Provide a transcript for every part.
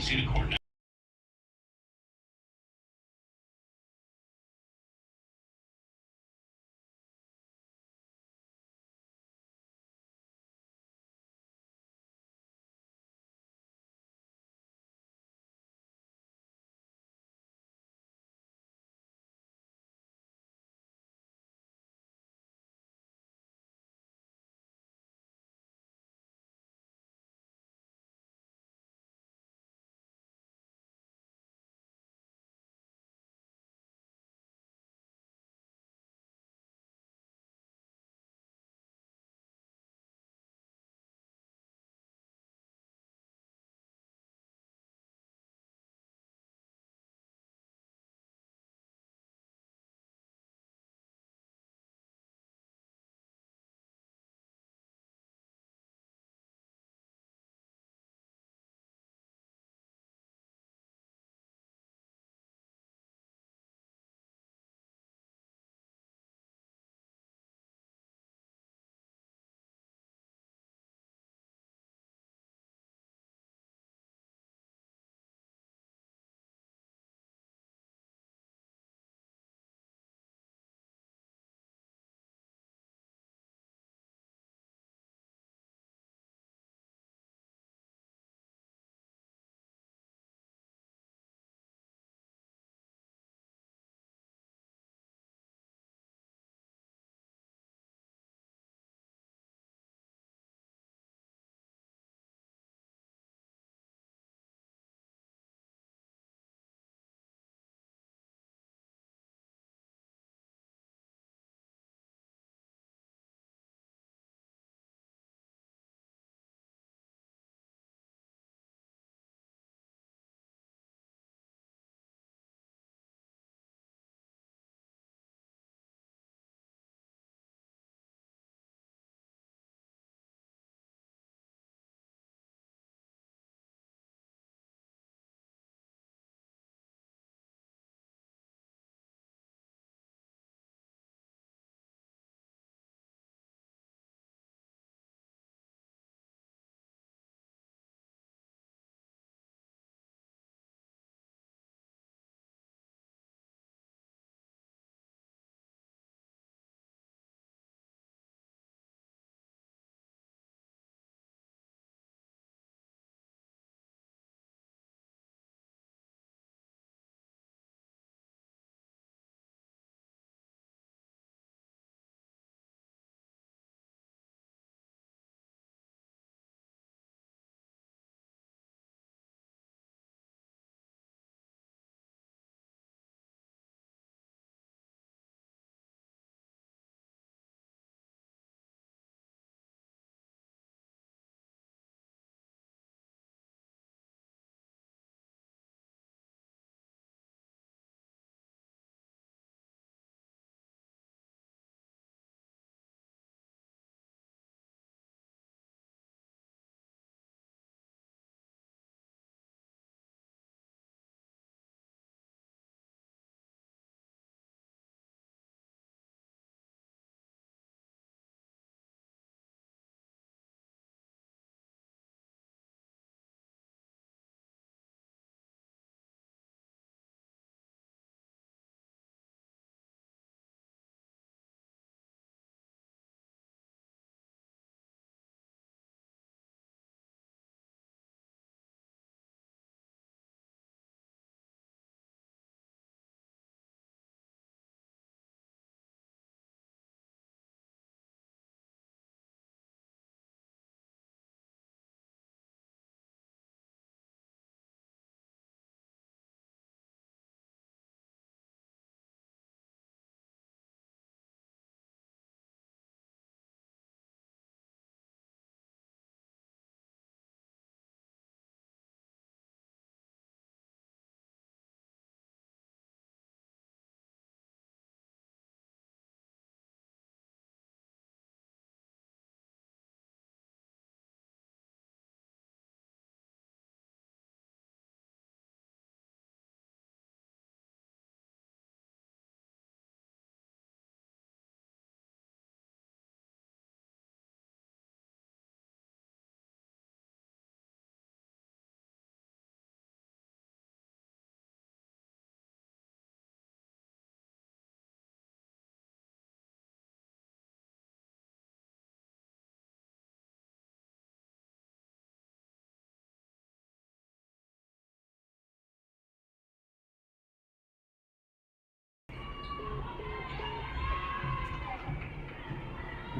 easy to coordinate.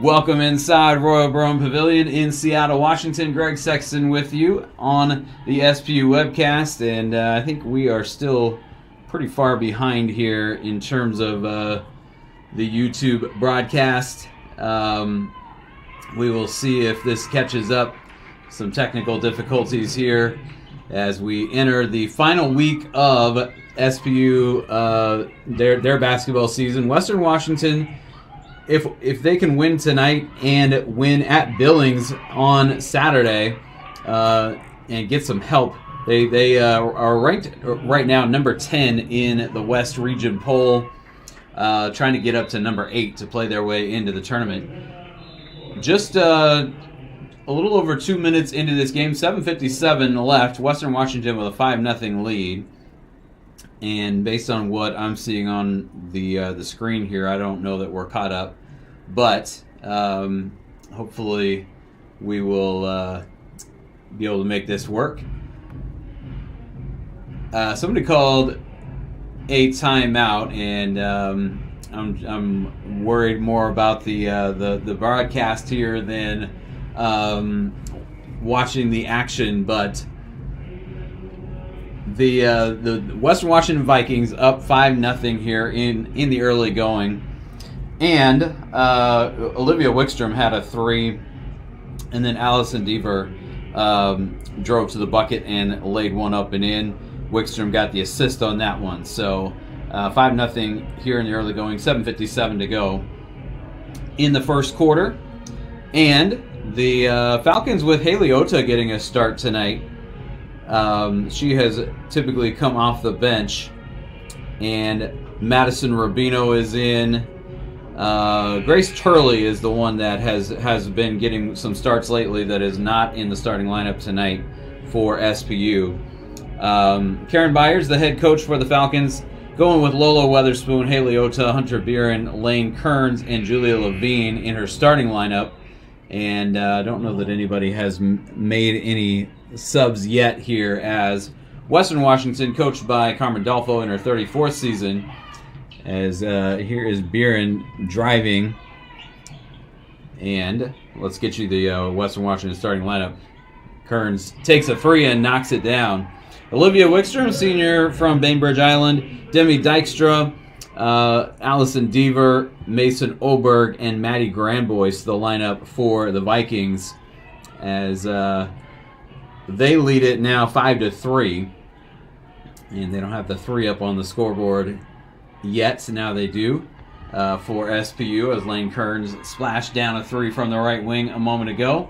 Welcome inside Royal Broham Pavilion in Seattle, Washington. Greg Sexton with you on the SPU webcast, and I think we are still pretty far behind here in terms of the YouTube broadcast. We will see if this catches up. Some technical difficulties here as we enter the final week of SPU, their basketball season. Western Washington, if they can win tonight and win at Billings on Saturday and get some help, they are ranked right now number 10 in the West Region poll, trying to get up to number 8 to play their way into the tournament. Just a little over 2 minutes into this game, 7:57 left. Western Washington with a 5-0 lead. And based on what I'm seeing on the screen here, I don't know that we're caught up. But hopefully we will be able to make this work. Somebody called a timeout, and I'm worried more about the broadcast here than watching the action, but the Western Washington Vikings up 5-0 here in the early going, and Olivia Wickstrom had a 3, and then Allison Deaver drove to the bucket and laid one up and in. Wickstrom got the assist on that one, so 5-0 here in the early going. 7:57 to go in the first quarter, and the Falcons with Haley Ota getting a start tonight. She has typically come off the bench, and Madison Rubino is in. Grace Turley is the one that has been getting some starts lately that is not in the starting lineup tonight for SPU. Karen Byers, the head coach for the Falcons, going with Lola Weatherspoon, Haley Ota, Hunter Buren, Lane Kearns, and Julia Levine in her starting lineup. And I don't know that anybody has made any subs yet here, as Western Washington, coached by Carmen Dolfo in her 34th season, as here is Buren driving. And let's get you the Western Washington starting lineup. Kearns takes a free and knocks it down. Olivia Wickstrom, senior from Bainbridge Island, Demi Dykstra, Allison Deaver, Mason Oberg, and Maddie Granboyce, the lineup for the Vikings, as they lead it now 5-3, and they don't have the 3 up on the scoreboard yet, so now they do for SPU, as Lane Kearns splashed down a 3 from the right wing a moment ago.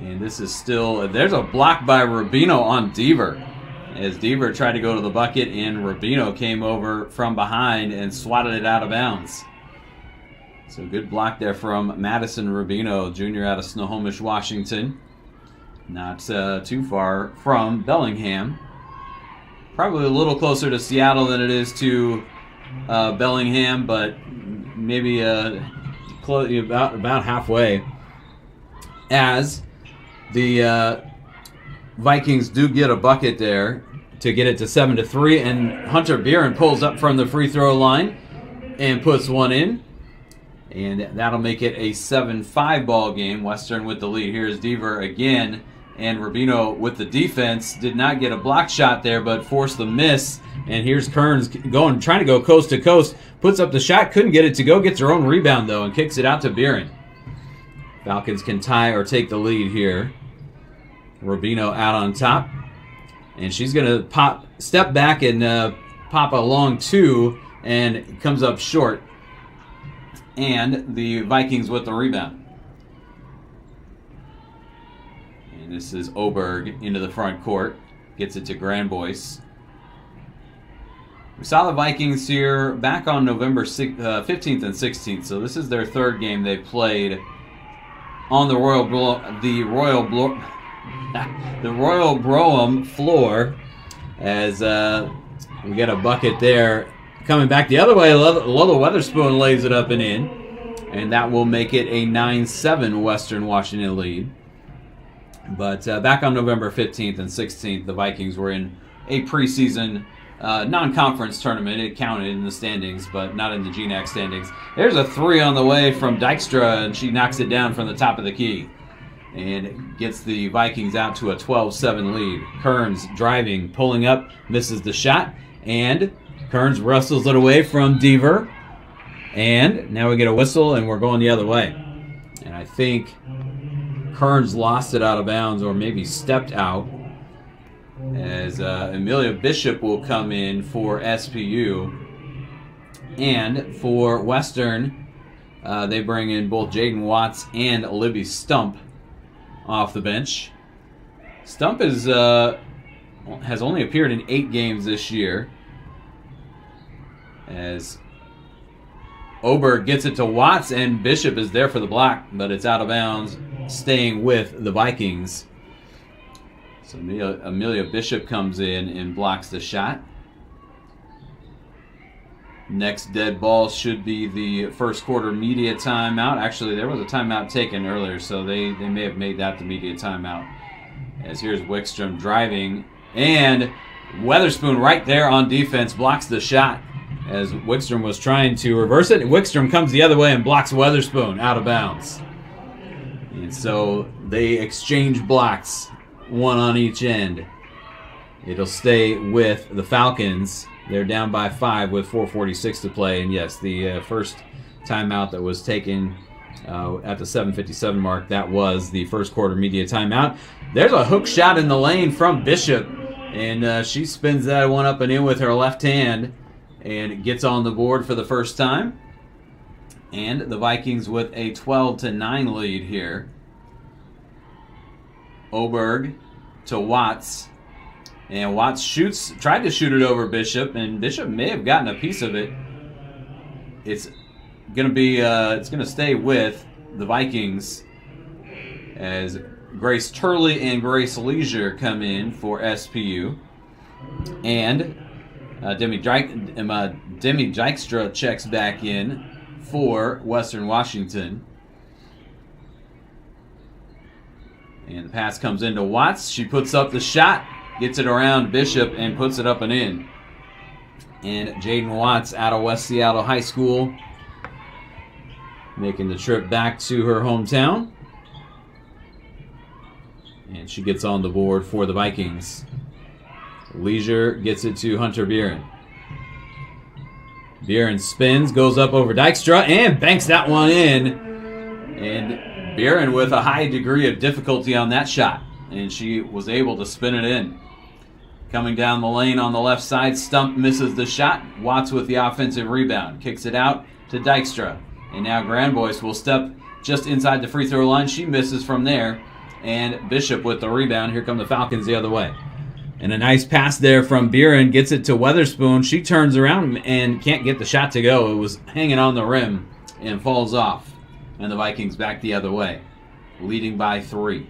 And this is still, there's a block by Rubino on Deaver, as Deaver tried to go to the bucket, and Rubino came over from behind and swatted it out of bounds. So good block there from Madison Rubino, junior out of Snohomish, Washington. Not too far from Bellingham. Probably a little closer to Seattle than it is to Bellingham, but maybe about halfway. As the Vikings do get a bucket there to get it to 7-3, and Hunter Buren pulls up from the free throw line and puts one in, and that'll make it a 7-5 ball game. Western with the lead. Here's Deaver again, and Rubino with the defense did not get a block shot there, but forced the miss. And here's Kearns trying to go coast to coast, puts up the shot, couldn't get it to go, gets her own rebound though, and kicks it out to Buren. Falcons can tie or take the lead here. Rubino out on top, and she's going to step back and pop a long 2, and comes up short. And the Vikings with the rebound. And this is Oberg into the front court, gets it to Granboyce. We saw the Vikings here back on November 15th and 16th, so this is their 3rd game they played on the Royal Broham floor, as we get a bucket there. Coming back the other way, Lola Weatherspoon lays it up and in, and that will make it a 9-7 Western Washington lead. But back on November 15th and 16th, the Vikings were in a preseason non-conference tournament. It counted in the standings, but not in the GNAC standings. There's a 3 on the way from Dykstra, and she knocks it down from the top of the key and gets the Vikings out to a 12-7 lead. Kearns driving, pulling up, misses the shot, and Kearns wrestles it away from Deaver. And now we get a whistle, and we're going the other way. And I think Kearns lost it out of bounds, or maybe stepped out, as Amelia Bishop will come in for SPU. And for Western, they bring in both Jaden Watts and Libby Stump off the bench. Stump is has only appeared in 8 games this year, as Oberg gets it to Watts, and Bishop is there for the block, but it's out of bounds, staying with the Vikings. So Amelia Bishop comes in and blocks the shot. Next dead ball should be the first quarter media timeout. Actually, there was a timeout taken earlier, so they may have made that the media timeout. As here's Wickstrom driving, and Weatherspoon right there on defense blocks the shot as Wickstrom was trying to reverse it. Wickstrom comes the other way and blocks Weatherspoon out of bounds. And so they exchange blocks, one on each end. It'll stay with the Falcons. They're down by 5 with 4:46 to play. And yes, the first timeout that was taken at the 7:57 mark, that was the first quarter media timeout. There's a hook shot in the lane from Bishop, and she spins that one up and in with her left hand and gets on the board for the first time. And the Vikings with a 12-9 lead here. Oberg to Watts. And Watts tried to shoot it over Bishop, and Bishop may have gotten a piece of it. It's gonna stay with the Vikings as Grace Turley and Grace Leisure come in for SPU, and Demi Dykstra checks back in for Western Washington. And the pass comes into Watts. She puts up the shot, gets it around Bishop, and puts it up and in. And Jaden Watts out of West Seattle High School, making the trip back to her hometown. And she gets on the board for the Vikings. Leisure gets it to Hunter Buren. Buren spins, goes up over Dykstra, and banks that one in. And Buren with a high degree of difficulty on that shot, and she was able to spin it in. Coming down the lane on the left side, Stump misses the shot. Watts with the offensive rebound. Kicks it out to Dykstra. And now Granbois will step just inside the free throw line. She misses from there. And Bishop with the rebound. Here come the Falcons the other way. And a nice pass there from Buren. Gets it to Weatherspoon. She turns around and can't get the shot to go. It was hanging on the rim and falls off. And the Vikings back the other way, leading by 3.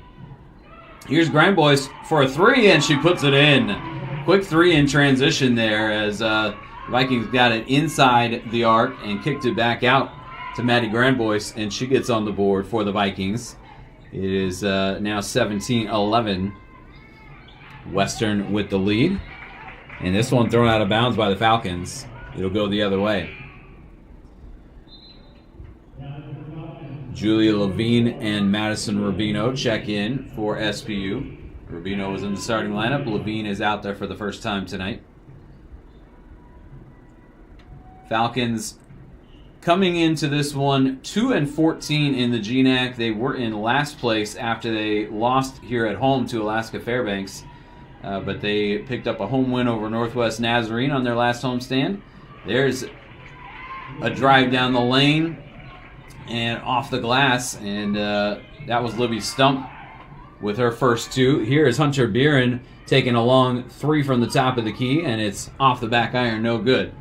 Here's Granbois for a 3, and she puts it in. Quick 3 in transition there as Vikings got it inside the arc and kicked it back out to Maddie Granbois, and she gets on the board for the Vikings. It is now 17-11. Western with the lead. And this one thrown out of bounds by the Falcons. It'll go the other way. Julia Levine and Madison Rubino check in for SPU. Rubino was in the starting lineup. Levine is out there for the first time tonight. Falcons coming into this one 2-14 in the GNAC. They were in last place after they lost here at home to Alaska Fairbanks. But they picked up a home win over Northwest Nazarene on their last homestand. There's a drive down the lane and off the glass, and that was Libby Stump with her first 2. Here is Hunter Buren taking a long 3 from the top of the key, and it's off the back iron, no good.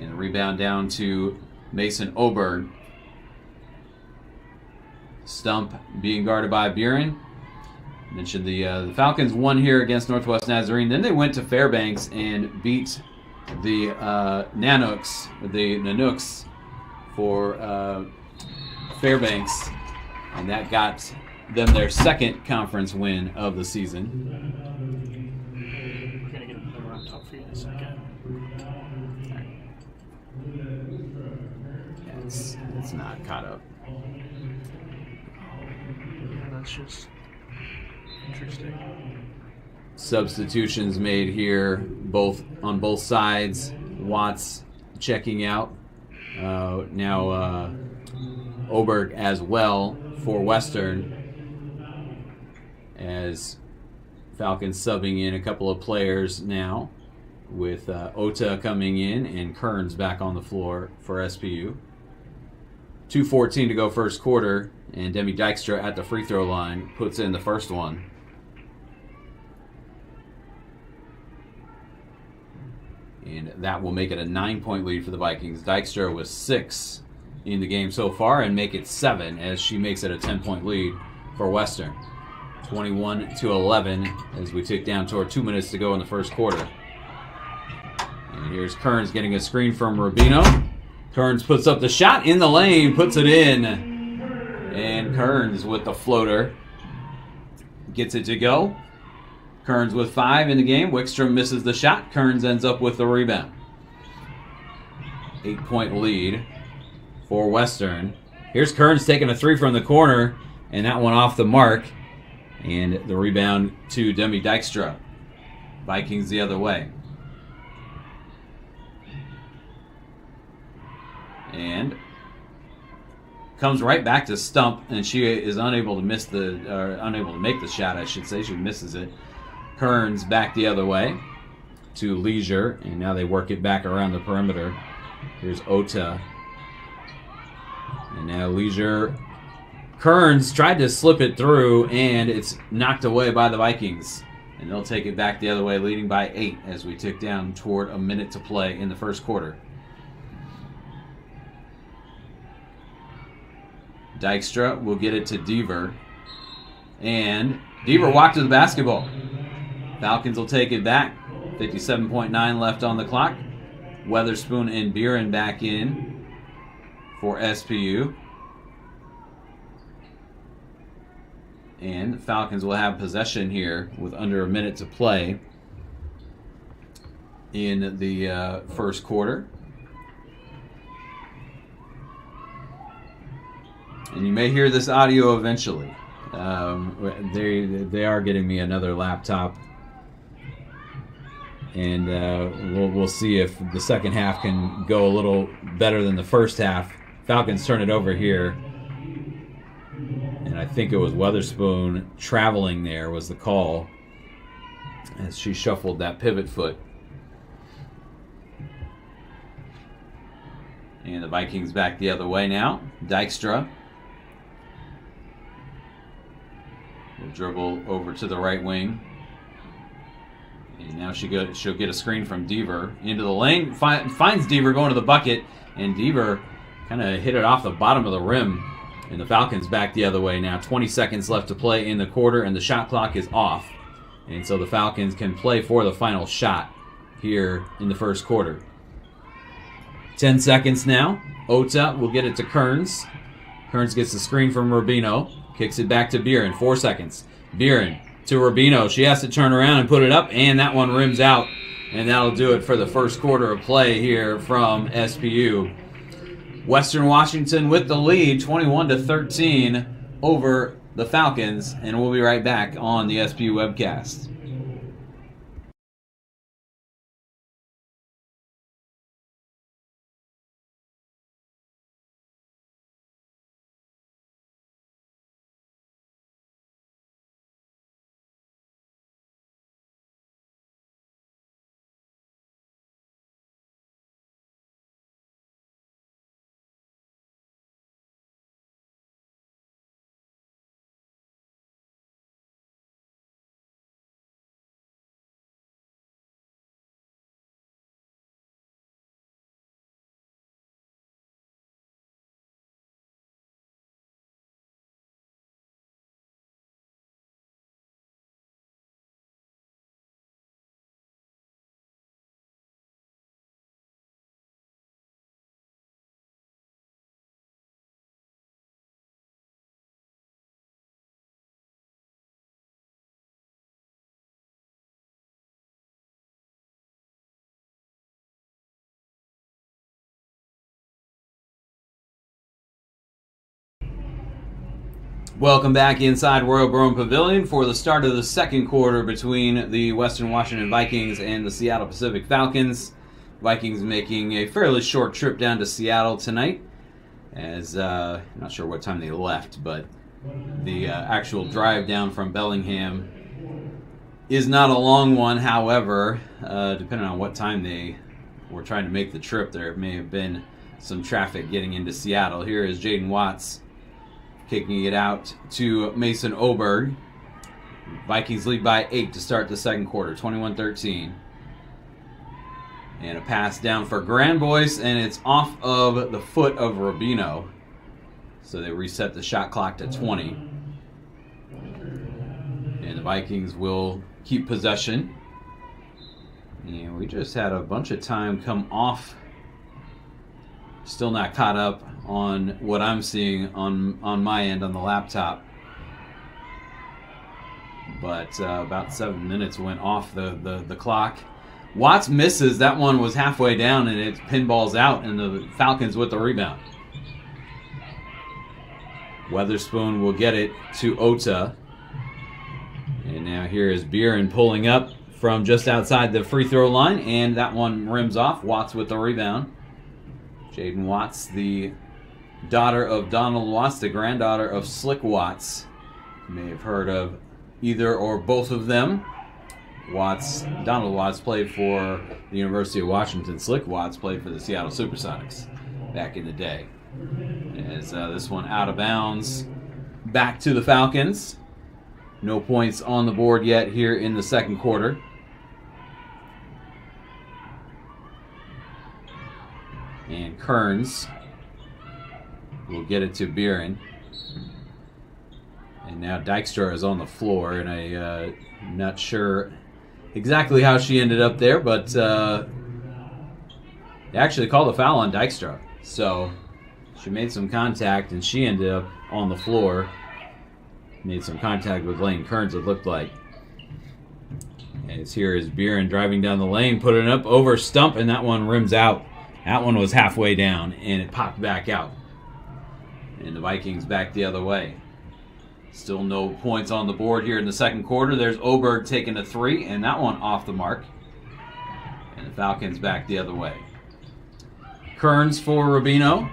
And a rebound down to Mason Oberg. Stump being guarded by Buren. Mentioned the Falcons won here against Northwest Nazarene. Then they went to Fairbanks and beat the Nanooks for Fairbanks, and that got them their second conference win of the season. We're gonna get them around top for you. a second. Yeah, it's not caught up. Yeah, that's just interesting. Substitutions made here, both on both sides. Watts checking out. Now Oberg as well for Western, as Falcons subbing in a couple of players now, with Ota coming in and Kearns back on the floor for SPU. 2:14 to go first quarter, and Demi Dykstra at the free throw line puts in the first one. And that will make it a 9-point lead for the Vikings. Dykstra was 6 in the game so far and make it 7 as she makes it a 10-point lead for Western. 21-11 as we tick down toward 2 minutes to go in the first quarter. And here's Kearns getting a screen from Rubino. Kearns puts up the shot in the lane, puts it in. And Kearns with the floater gets it to go. Kearns with 5 in the game. Wickstrom misses the shot. Kearns ends up with the rebound. 8-point lead for Western. Here's Kearns taking a 3 from the corner, and that one off the mark. And the rebound to Demi Dykstra. Vikings the other way. And comes right back to Stump, and she is unable to make the shot, I should say. She misses it. Kearns back the other way to Leisure, and now they work it back around the perimeter. Here's Ota. And now Leisure. Kearns tried to slip it through, and it's knocked away by the Vikings. And they'll take it back the other way, leading by 8 as we tick down toward a minute to play in the first quarter. Dykstra will get it to Deaver. And Deaver walked to the basketball. Falcons will take it back. 57.9 left on the clock. Weatherspoon and Buren back in for SPU. And the Falcons will have possession here with under a minute to play in the first quarter. And you may hear this audio eventually. They are getting me another laptop. And we'll see if the second half can go a little better than the first half. Falcons turn it over here. And I think it was Weatherspoon traveling there was the call as she shuffled that pivot foot. And the Vikings back the other way now. Dykstra will dribble over to the right wing. And now she'll get a screen from Deaver into the lane. Finds Deaver going to the bucket. And Deaver kind of hit it off the bottom of the rim. And the Falcons back the other way now. 20 seconds left to play in the quarter, and the shot clock is off. And so the Falcons can play for the final shot here in the first quarter. 10 seconds now. Ota will get it to Kearns. Kearns gets the screen from Rubino. Kicks it back to Buren. 4 seconds. Buren to Rubino. She has to turn around and put it up, and that one rims out. And that'll do it for the first quarter of play here from SPU. Western Washington with the lead, 21-13 over the Falcons, and we'll be right back on the SPU webcast. Welcome back inside Royal Broome Pavilion for the start of the second quarter between the Western Washington Vikings and the Seattle Pacific Falcons. Vikings making a fairly short trip down to Seattle tonight, as I'm not sure what time they left, but the actual drive down from Bellingham is not a long one. However, depending on what time they were trying to make the trip, there may have been some traffic getting into Seattle. Here is Jaden Watts kicking it out to Mason Oberg. Vikings lead by 8 to start the second quarter, 21-13. And a pass down for Granbois, and it's off of the foot of Rubino. So they reset the shot clock to 20. And the Vikings will keep possession. And we just had a bunch of time come off. Still not caught up on what I'm seeing on my end on the laptop. But about 7 minutes went off the clock. Watts misses. That one was halfway down, and it pinballs out, and the Falcons with the rebound. Weatherspoon will get it to Ota. And now here is Buren pulling up from just outside the free throw line, and that one rims off. Watts with the rebound. Jaden Watts, the daughter of Donald Watts, the granddaughter of Slick Watts. You may have heard of either or both of them. Donald Watts played for the University of Washington. Slick Watts played for the Seattle Supersonics back in the day. As this one out of bounds, back to the Falcons. No points on the board yet here in the second quarter. And Kearns will get it to Buren. And now Dykstra is on the floor, and I'm not sure exactly how she ended up there, but they actually called a foul on Dykstra. So she made some contact, and she ended up on the floor. Made some contact with Lane Kearns, it looked like. As here is Buren driving down the lane, putting it up over Stump, and that one rims out. That one was halfway down, and it popped back out. And the Vikings back the other way. Still no points on the board here in the second quarter. There's Oberg taking a three, and that one off the mark. And the Falcons back the other way. Kearns for Rubino.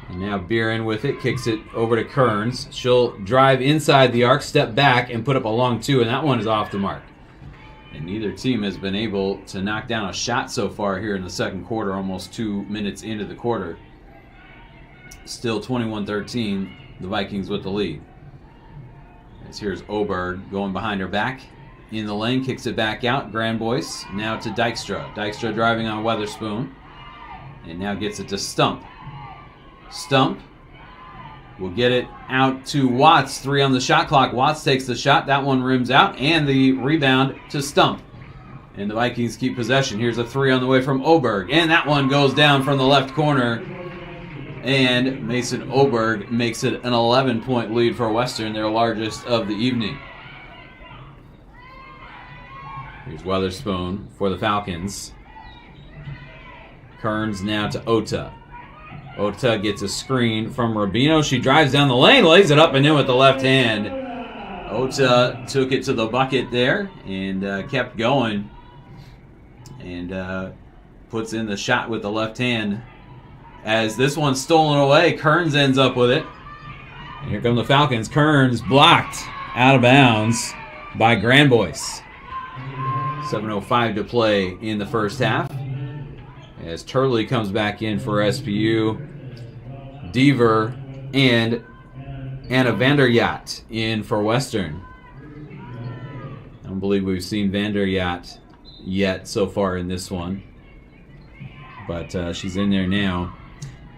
And now Buren with it, kicks it over to Kearns. She'll drive inside the arc, step back, and put up a long two, and that one is off the mark. And neither team has been able to knock down a shot so far here in the second quarter, almost 2 minutes into the quarter. Still 21-13, the Vikings with the lead. As here's Oberg going behind her back. In the lane, kicks it back out. Granbois now to Dykstra. Dykstra driving on Weatherspoon. And now gets it to Stump. Stump will get it out to Watts. 3 on the shot clock. Watts takes the shot. That one rims out. And the rebound to Stump. And the Vikings keep possession. Here's a 3 on the way from Oberg. And that one goes down from the left corner. And Mason Oberg makes it an 11-point lead for Western, their largest of the evening. Here's Weatherspoon for the Falcons. Kearns now to Ota. Ota gets a screen from Rubino. She drives down the lane, lays it up and in with the left hand. Ota took it to the bucket there and kept going. And puts in the shot with the left hand. As this one's stolen away, Kearns ends up with it. And here come the Falcons. Kearns blocked out of bounds by Granbois. 7:05 to play in the first half. As Turley comes back in for SPU. Deaver and Anna Vanderyacht in for Western. I don't believe we've seen Vanderyacht yet so far in this one. But she's in there now.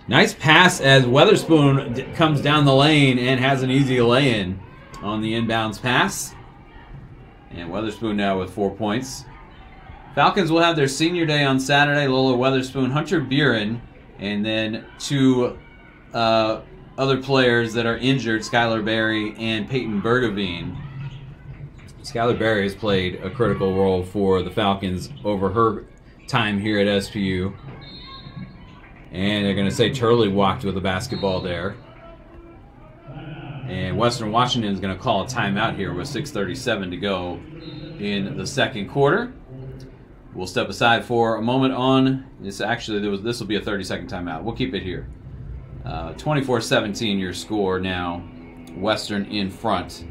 Nice pass as Weatherspoon comes down the lane and has an easy lay-in on the inbounds pass. And Weatherspoon now with 4 points. Falcons will have their senior day on Saturday. Lola Weatherspoon, Hunter Buren, and then 2 other players that are injured, Skylar Berry and Peyton Bergevine. Skylar Berry has played a critical role for the Falcons over her time here at SPU. And they're going to say Turley walked with the basketball there. And Western Washington is going to call a timeout here with 6:37 to go in the second quarter. We'll step aside for a moment on this. Actually, this will be a 30-second timeout. We'll keep it here. 24-17 your score now. Western in front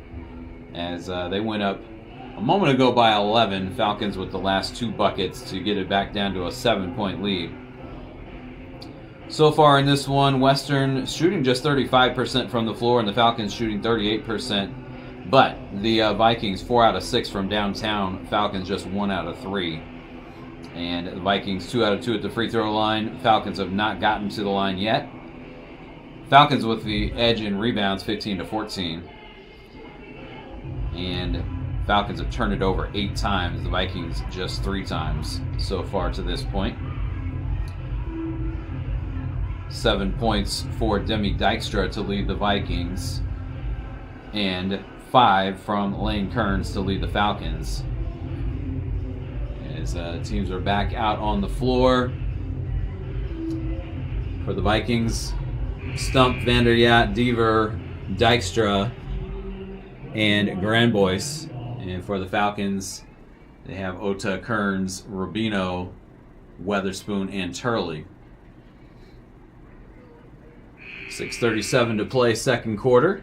as they went up a moment ago by 11. Falcons with the last 2 buckets to get it back down to a 7-point lead. So far in this one, Western shooting just 35% from the floor and the Falcons shooting 38%. But the Vikings 4 out of 6 from downtown. Falcons just 1 out of 3. And the Vikings 2 out of 2 at the free throw line. Falcons have not gotten to the line yet. Falcons with the edge in rebounds 15-14. And Falcons have turned it over 8 times. The Vikings just 3 times so far to this point. 7 points for Demi Dykstra to lead the Vikings. And 5 from Lane Kearns to lead the Falcons. As teams are back out on the floor. For the Vikings, Stump, Vanderjagt, Dever, Dykstra, and Granbois. And for the Falcons, they have Ota, Kearns, Rubino, Weatherspoon, and Turley. 6:37 to play second quarter.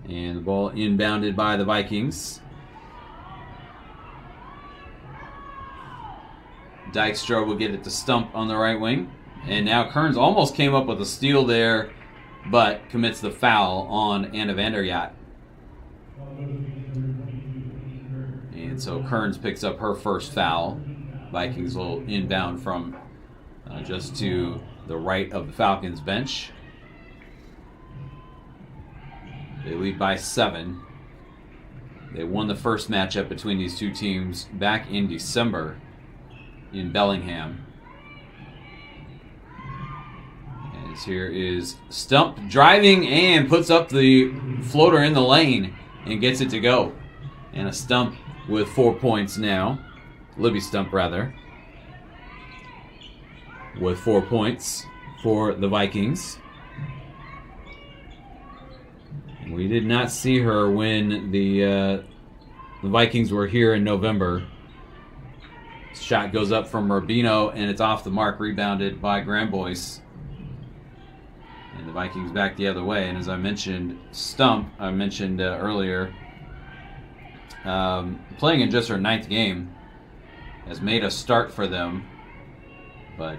And the ball inbounded by the Vikings. Dykstra will get it to Stump on the right wing. And now Kearns almost came up with a steal there, but commits the foul on Anna Vanderjagt. And so Kearns picks up her first foul. Vikings will inbound from just to the right of the Falcons bench. They lead by 7. They won the first matchup between these two teams back in December in Bellingham. As here is Stump driving and puts up the floater in the lane and gets it to go. And a Stump with 4 points now. Libby Stump, rather. With 4 points for the Vikings. We did not see her when the Vikings were here in November. Shot goes up from Rubino, and it's off the mark, rebounded by Granbois. And the Vikings back the other way. And as I mentioned, Stump, I mentioned earlier, playing in just her 9th game, has made a start for them, but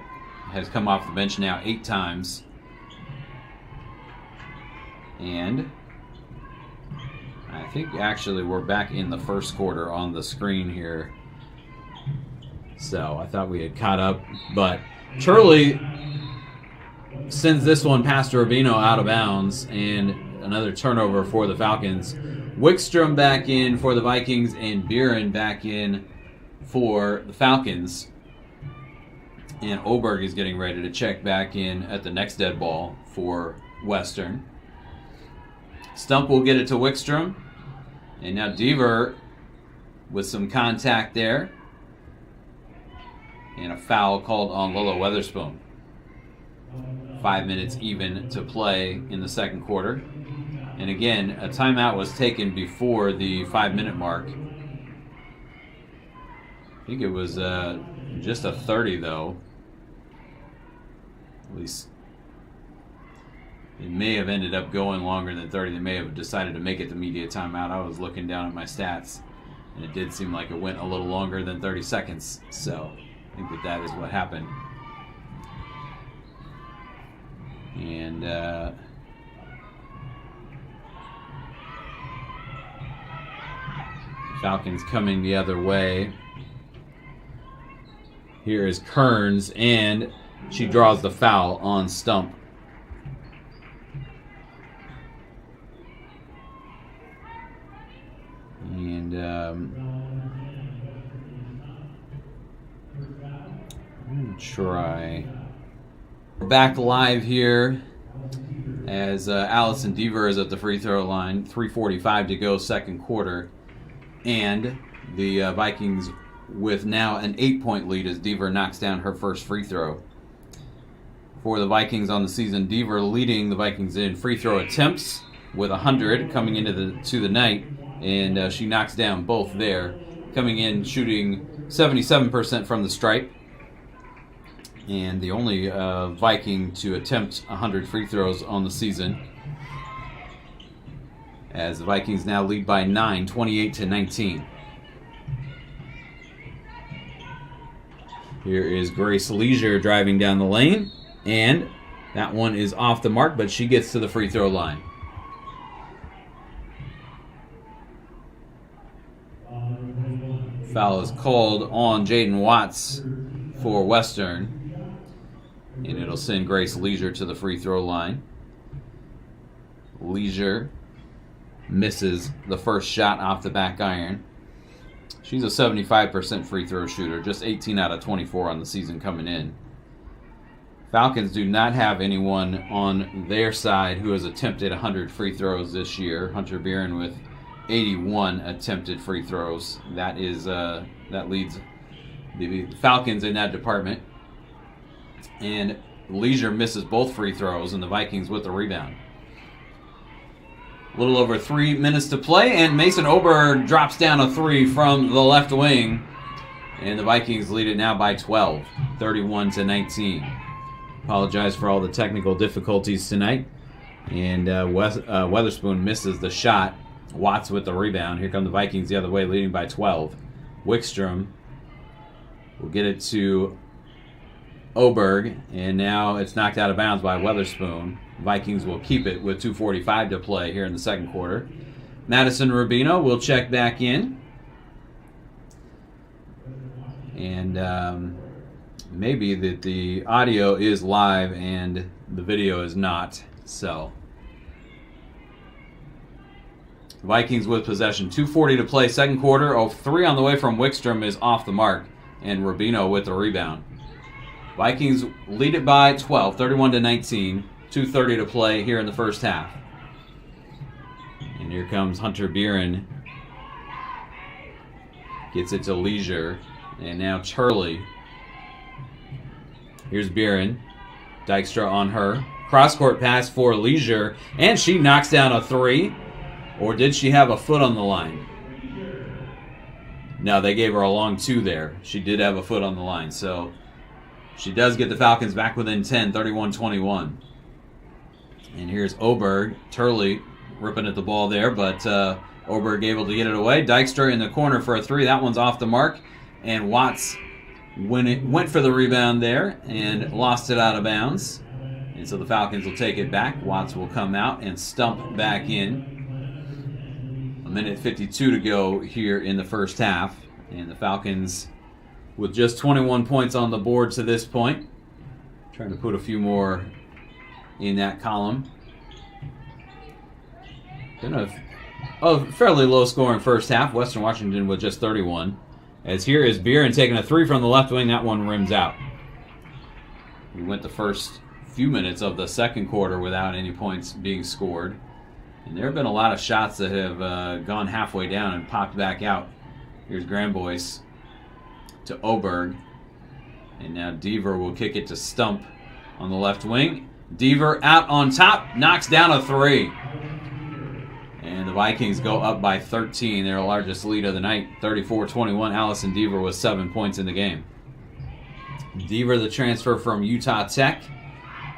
has come off the bench now 8 times. And I think actually we're back in the first quarter on the screen here. So I thought we had caught up, but Turley sends this one past Rubino out of bounds, and another turnover for the Falcons. Wickstrom back in for the Vikings, and Buren back in for the Falcons. And Oberg is getting ready to check back in at the next dead ball for Western. Stump will get it to Wickstrom. And now Dever with some contact there. And a foul called on Lola Weatherspoon. 5 minutes even to play in the second quarter. And again, a timeout was taken before the 5-minute mark. I think it was just a 30, though. At least it may have ended up going longer than 30. They may have decided to make it the media timeout. I was looking down at my stats, and it did seem like it went a little longer than 30 seconds. So I think that is what happened. And Falcons coming the other way. Here is Kearns, and she draws the foul on Stump. And I'm going to try. We're back live here as Allison Dever is at the free throw line. 3:45 to go, second quarter. And the Vikings with now an 8-point lead as Dever knocks down her first free throw. for the Vikings on the season. Deaver leading the Vikings in free throw attempts with 100 coming into the night, and she knocks down both there, coming in shooting 77% from the stripe, and the only Viking to attempt 100 free throws on the season, as the Vikings now lead by 9, 28-19. Here is Grace Leisure driving down the lane, and that one is off the mark, but she gets to the free throw line. Foul is called on Jaden Watts for Western, and it'll send Grace Leisure to the free throw line. Leisure misses the first shot off the back iron. She's a 75% free throw shooter, just 18 out of 24 on the season coming in. Falcons do not have anyone on their side who has attempted 100 free throws this year. Hunter Beeren with 81 attempted free throws. That leads the Falcons in that department. And Leisure misses both free throws, and the Vikings with the rebound. A little over 3 minutes to play, and Mason Oberg drops down a three from the left wing, and the Vikings lead it now by 12, 31-19. Apologize for all the technical difficulties tonight, and Weatherspoon misses the shot. Watts with the rebound. Here come the Vikings the other way, leading by 12. Wickstrom will get it to Oberg, and now it's knocked out of bounds by Weatherspoon. Vikings will keep it with 2:45 to play here in the second quarter. Madison Rubino will check back in. And maybe that the audio is live and the video is not. So Vikings with possession. 2:40 to play, second quarter. 3 on the way from Wickstrom is off the mark, and Rubino with the rebound. Vikings lead it by 12, 31-19. 2:30 to play here in the first half. And here comes Hunter Beeren. Gets it to Leisure. And now Turley. Here's Beeren. Dykstra on her. Cross-court pass for Leisure. And she knocks down a three. Or did she have a foot on the line? No, they gave her a long two there. She did have a foot on the line. So she does get the Falcons back within 10, 31-21. And here's Oberg. Turley ripping at the ball there, but Oberg able to get it away. Dykstra in the corner for a three. That one's off the mark. And Watts went for the rebound there and lost it out of bounds. And so the Falcons will take it back. Watts will come out and stump back in. 1:52 to go here in the first half. And the Falcons with just 21 points on the board to this point. Trying to put a few more in that column. Been a fairly low-scoring first half. Western Washington with just 31. As here is Beeren taking a three from the left wing. That one rims out. We went the first few minutes of the second quarter without any points being scored. And there have been a lot of shots that have gone halfway down and popped back out. Here's Granbois to Oberg. And now Deaver will kick it to Stump on the left wing. Deaver out on top, knocks down a three. And the Vikings go up by 13, their largest lead of the night, 34-21. Allison Deaver with 7 points in the game. Deaver, the transfer from Utah Tech.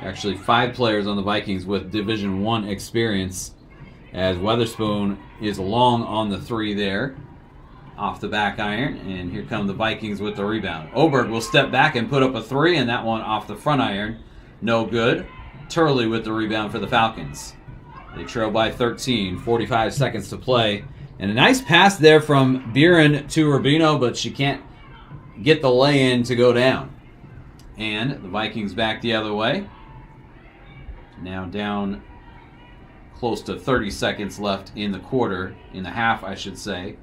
Actually 5 players on the Vikings with Division I experience, as Weatherspoon is long on the three there, off the back iron. And here come the Vikings with the rebound. Oberg will step back and put up a three, and that one off the front iron. No good. Turley with the rebound for the Falcons. They trail by 13, 45 seconds to play. And a nice pass there from Beeren to Rubino, but she can't get the lay-in to go down. And the Vikings back the other way. Now down close to 30 seconds left in the quarter, in the half, I should say.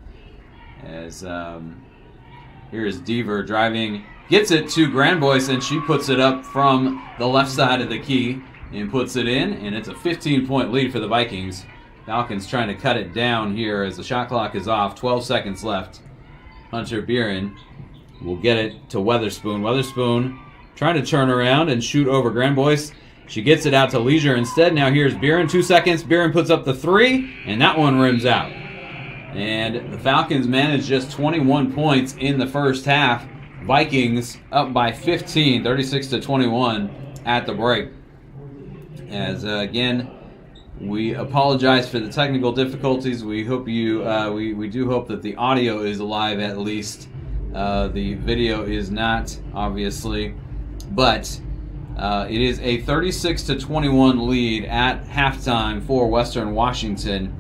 As here is Deaver driving, gets it to Granbois, and she puts it up from the left side of the key and puts it in, and it's a 15-point lead for the Vikings. Falcons trying to cut it down here as the shot clock is off. 12 seconds left. Hunter Beeren will get it to Weatherspoon. Weatherspoon trying to turn around and shoot over Granbois. She gets it out to Leisure instead. Now here's Buren, 2 seconds. Buren puts up the 3, and that one rims out. And the Falcons managed just 21 points in the first half. Vikings up by 15, 36-21 at the break. As again, we apologize for the technical difficulties. We hope you, we do hope that the audio is alive at least. The video is not, obviously, but it is a 36-21 lead at halftime for Western Washington,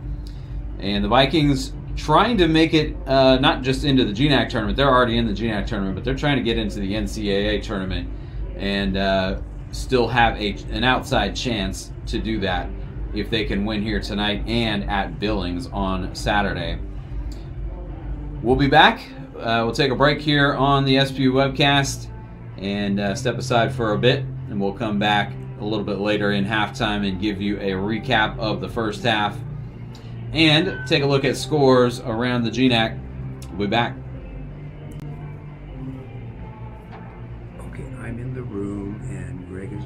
and the Vikings trying to make it not just into the GNAC tournament. They're already in the GNAC tournament, but they're trying to get into the NCAA tournament and still have an outside chance to do that if they can win here tonight and at Billings on Saturday. We'll be back. We'll take a break here on the SPU webcast and step aside for a bit, and we'll come back a little bit later in halftime and give you a recap of the first half and take a look at scores around the GNAC. We'll be back. Okay, I'm in the room and Greg is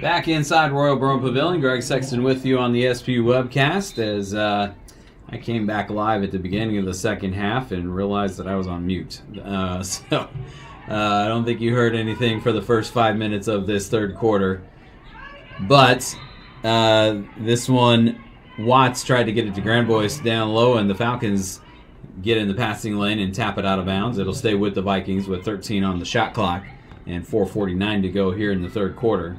Back inside Royal Broome Pavilion, Greg Sexton with you on the SPU webcast as I came back live at the beginning of the second half and realized that I was on mute. So I don't think you heard anything for the first 5 minutes of this third quarter. But this one, Watts tried to get it to Grandbois down low, and the Falcons get in the passing lane and tap it out of bounds. It'll stay with the Vikings with 13 on the shot clock and 4:49 to go here in the third quarter.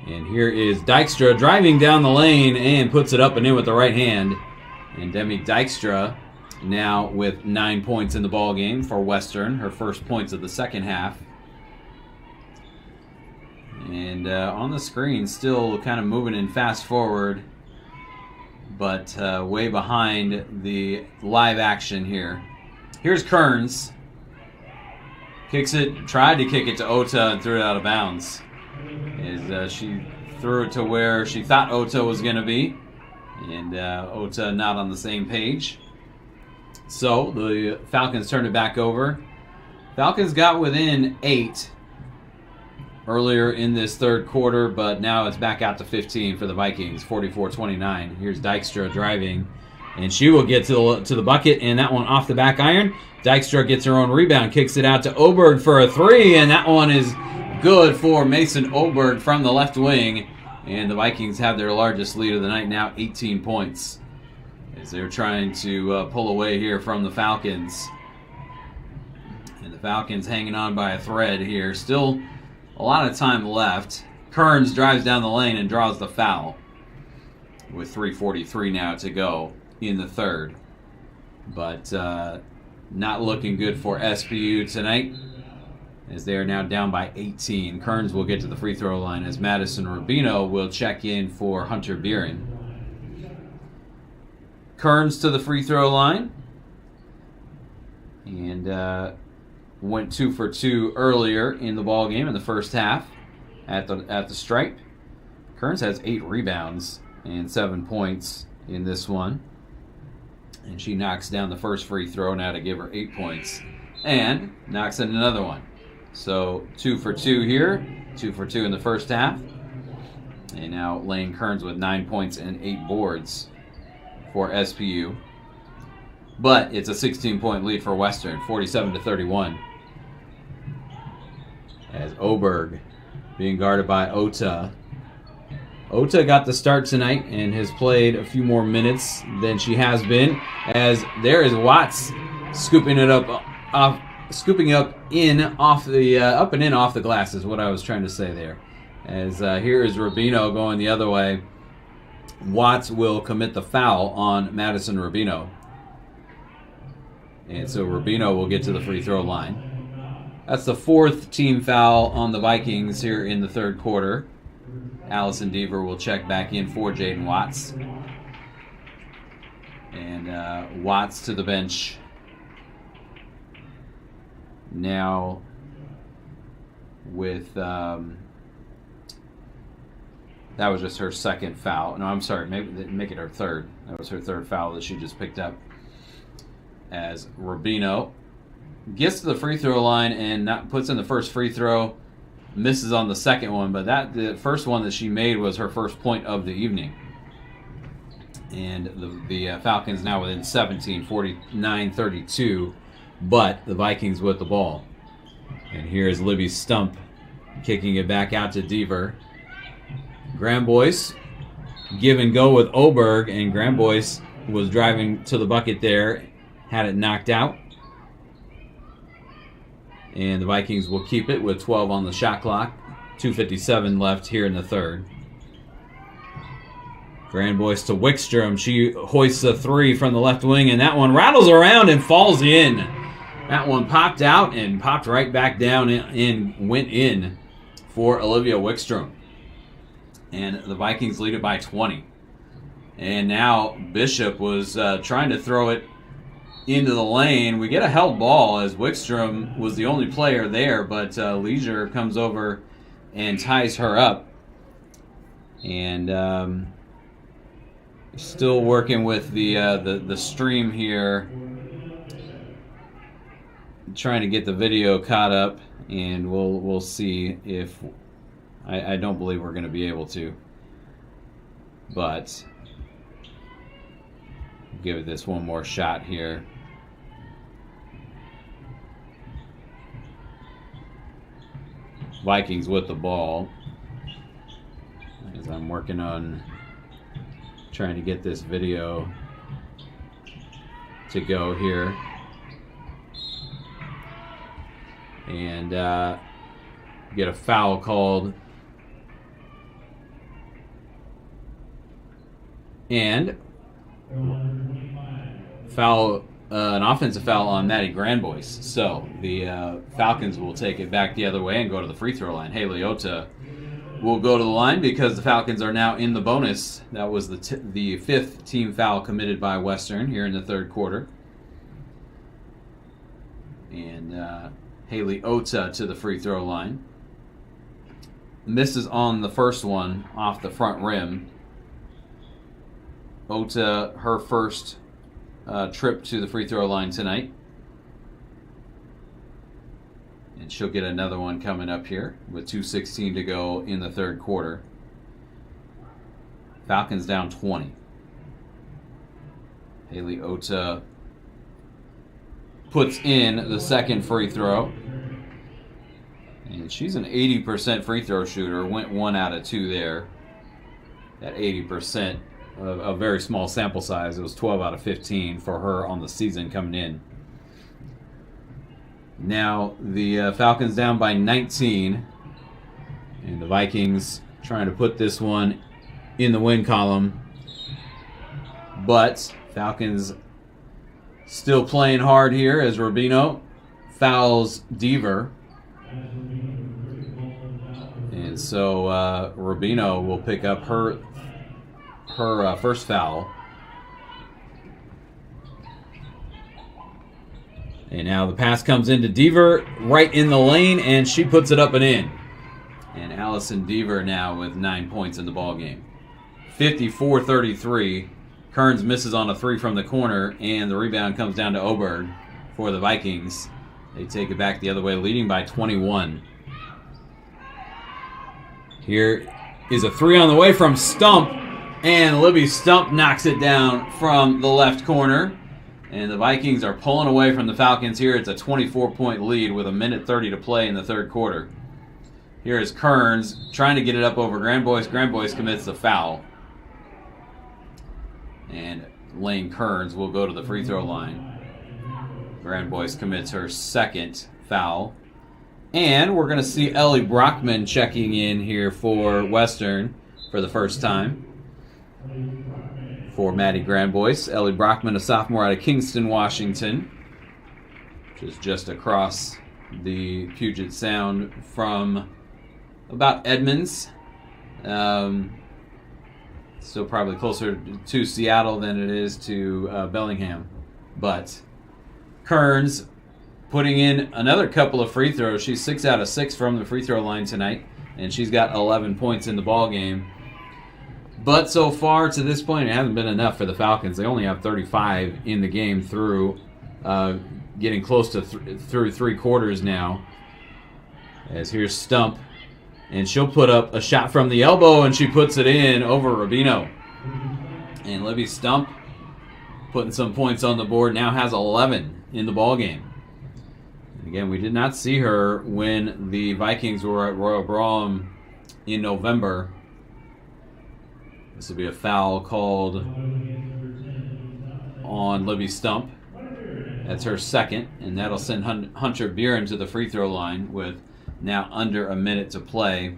And here is Dykstra driving down the lane and puts it up and in with the right hand. And Demi Dykstra now with 9 points in the ball game for Western, her first points of the second half. And on the screen, still kind of moving in fast forward, but way behind the live action here. Here's Kearns. Kicks it, tried to kick it to Ota and threw it out of bounds. As she threw it to where she thought Ota was going to be, and Ota not on the same page. So the Falcons turned it back over. Falcons got within 8 earlier in this third quarter, but now it's back out to 15 for the Vikings, 44-29. Here's Dykstra driving, and she will get to the bucket, and that one off the back iron. Dykstra gets her own rebound, kicks it out to Oberg for a three, and that one is good for Mason Oberg from the left wing. And the Vikings have their largest lead of the night now, 18 points. As they're trying to pull away here from the Falcons. And the Falcons hanging on by a thread here. Still a lot of time left. Kearns drives down the lane and draws the foul. With 3:43 now to go in the third. But not looking good for SPU tonight, as they are now down by 18. Kearns will get to the free throw line as Madison Rubino will check in for Hunter Buren. Kearns to the free throw line, and went 2 for 2 earlier in the ball game in the first half at the stripe. Kearns has 8 rebounds and 7 points in this one, and she knocks down the first free throw now to give her 8 points, and knocks in another one. So 2 for 2 here, 2 for 2 in the first half. And now Lane Kearns with 9 points and 8 boards for SPU. But it's a 16-point lead for Western, 47-31. As Oberg being guarded by Ota. Ota got the start tonight and has played a few more minutes than she has been. As there is Watts scooping it up off. Scooping up in off the up and in off the glass is what I was trying to say there. As here is Rubino going the other way. Watts will commit the foul on Madison Rubino, and so Rubino will get to the free throw line. That's the 4th team foul on the Vikings here in the third quarter. Allison Deaver will check back in for Jaden Watts, and Watts to the bench. Now with that was just her second foul. No, I'm sorry, maybe make it her third. That was her third foul that she just picked up. As Rubino gets to the free throw line and puts in the first free throw, misses on the second one, but the first one that she made was her first point of the evening. And the Falcons now within 17, 49-32. But the Vikings with the ball. And here's Libby Stump kicking it back out to Deaver. Grandbois give and go with Oberg, and Grandbois was driving to the bucket there, had it knocked out. And the Vikings will keep it with 12 on the shot clock. 2:57 left here in the third. Grandbois to Wickstrom. She hoists a three from the left wing, and that one rattles around and falls in. That one popped out and popped right back down and went in for Olivia Wickstrom. And the Vikings lead it by 20. And now Bishop was trying to throw it into the lane. We get a held ball as Wickstrom was the only player there, but Leisure comes over and ties her up. And still working with the stream here, trying to get the video caught up, and we'll see if I don't believe we're going to be able to. But give it this one more shot here. Vikings with the ball. As I'm working on trying to get this video to go here. And get a foul called. And foul, an offensive foul on Maddie Grandbois. So the Falcons will take it back the other way and go to the free throw line. Haley Ota will go to the line because the Falcons are now in the bonus. That was the fifth team foul committed by Western here in the third quarter. And Haley Ota to the free throw line. Misses on the first one off the front rim. Ota, her first trip to the free throw line tonight. And she'll get another one coming up here with 2:16 to go in the third quarter. Falcons down 20. Haley Ota puts in the second free throw. And she's an 80% free throw shooter. Went 1 out of 2 there. At 80%. A very small sample size. It was 12 out of 15 for her on the season coming in. Now the Falcons down by 19. And the Vikings trying to put this one in the win column. But Falcons still playing hard here as Rubino fouls Deaver. And so Rubino will pick up her first foul. And now the pass comes into Deaver right in the lane, and she puts it up and in. And Allison Deaver now with 9 points in the ball game. 54-33. Kearns misses on a 3 from the corner, and the rebound comes down to Oberg for the Vikings. They take it back the other way, leading by 21. Here is a 3 on the way from Stump, and Libby Stump knocks it down from the left corner. And the Vikings are pulling away from the Falcons here. It's a 24-point lead with 1:30 to play in the third quarter. Here is Kearns trying to get it up over Grandbois. Grandbois commits the foul. And Lane Kearns will go to the free throw line. Grandbois commits her second foul. And we're going to see Ellie Brockman checking in here for Western for the first time. For Maddie Grandbois. Ellie Brockman, a sophomore out of Kingston, Washington, which is just across the Puget Sound from about Edmonds. Still probably closer to Seattle than it is to Bellingham. But Kearns putting in another couple of free throws. She's 6 out of 6 from the free throw line tonight, and she's got 11 points in the ball game. But so far to this point, it hasn't been enough for the Falcons. They only have 35 in the game through getting close to through 3 quarters now. As here's Stump, and she'll put up a shot from the elbow, and she puts it in over Rubino. And Libby Stump putting some points on the board, now has 11 in the ball game. And again, we did not see her when the Vikings were at Royal Brougham in November. This will be a foul called on Libby Stump. That's her second, and that'll send Hunter Buren to the free throw line with now under a minute to play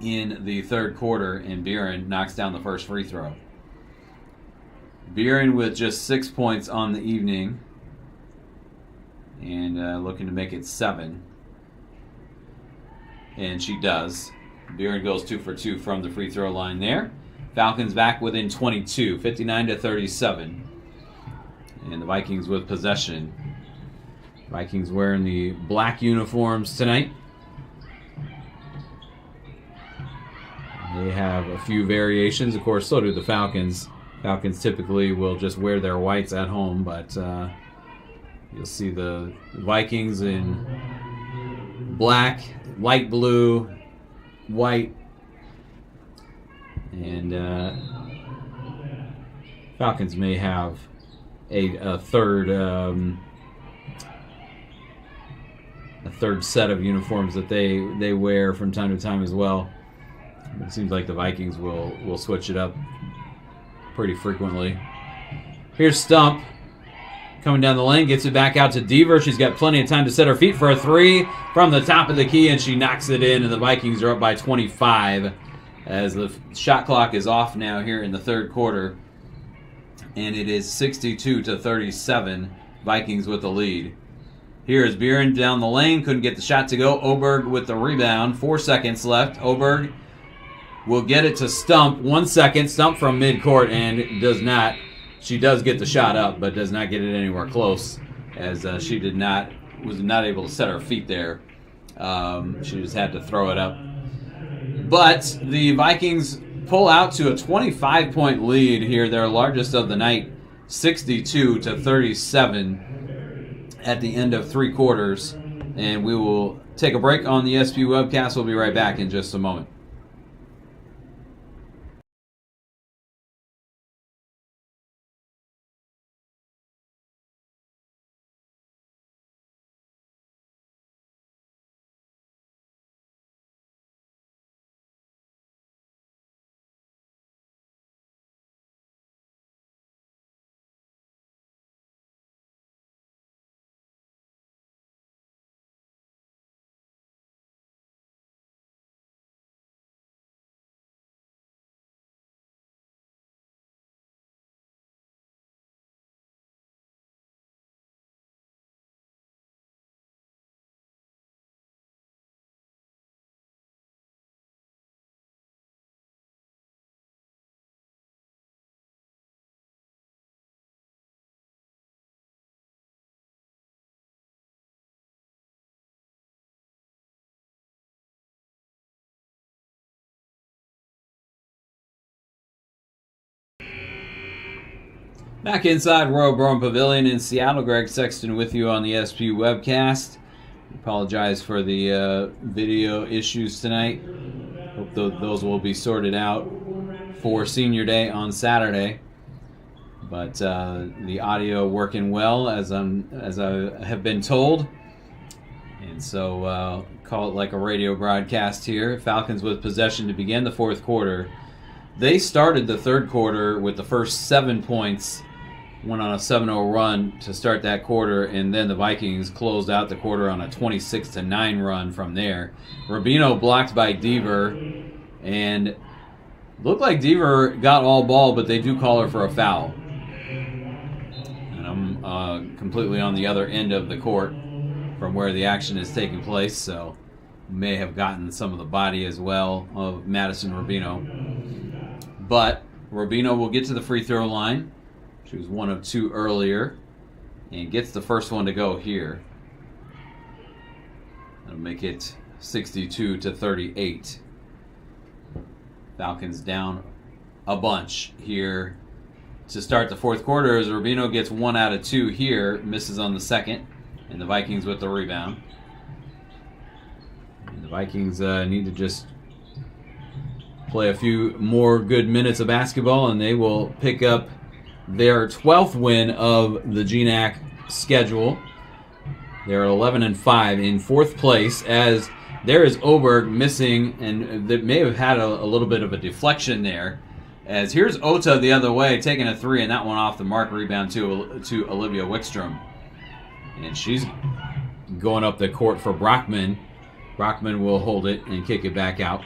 in the third quarter, and Buren knocks down the first free throw. Buren with just 6 points on the evening and looking to make it 7. And she does. Buren goes 2 for 2 from the free throw line there. Falcons back within 22, 59-37. And the Vikings with possession. Vikings wearing the black uniforms tonight. They have a few variations. Of course, so do the Falcons. Falcons typically will just wear their whites at home, but you'll see the Vikings in black, light blue, White. And Falcons may have a third set of uniforms that they wear from time to time as well. It seems like the Vikings will switch it up pretty frequently. Here's Stump coming down the lane, gets it back out to Deaver. She's got plenty of time to set her feet for a three from the top of the key, and she knocks it in, and the Vikings are up by 25 as the shot clock is off now here in the third quarter, and it is 62-37, Vikings with the lead. Here is Buren down the lane, couldn't get the shot to go. Oberg with the rebound, 4 seconds left. Oberg will get it to Stump, 1 second. Stump from midcourt, and does not. She does get the shot up, but does not get it anywhere close, as she was not able to set her feet there. She just had to throw it up. But the Vikings pull out to a 25-point lead here, their largest of the night, 62-37 at the end of 3 quarters. And we will take a break on the SP webcast. We'll be right back in just a moment. Back inside Royal Brown Pavilion in Seattle, Greg Sexton with you on the SP webcast. Apologize for the video issues tonight. Hope those will be sorted out for Senior Day on Saturday. But the audio working well, as I have been told. And so call it like a radio broadcast here. Falcons with possession to begin the fourth quarter. They started the third quarter with the first 7 points. Went on a 7-0 run to start that quarter, and then the Vikings closed out the quarter on a 26-9 run from there. Rubino blocked by Deaver, and looked like Deaver got all ball, but they do call her for a foul. And I'm completely on the other end of the court from where the action is taking place, so may have gotten some of the body as well of Madison Rubino. But Rubino will get to the free throw line. She was 1 of 2 earlier and gets the first one to go here. That'll make it 62-38. Falcons down a bunch here to start the fourth quarter as Rubino gets 1 out of 2 here, misses on the second, and the Vikings with the rebound. And the Vikings need to just play a few more good minutes of basketball, and they will pick up their 12th win of the GNAC schedule. They're 11-5 in fourth place, as there is Oberg missing, and they may have had a little bit of a deflection there. As here's Ota the other way, taking a 3, and that one off the mark, rebound to Olivia Wickstrom. And she's going up the court for Brockman. Brockman will hold it and kick it back out.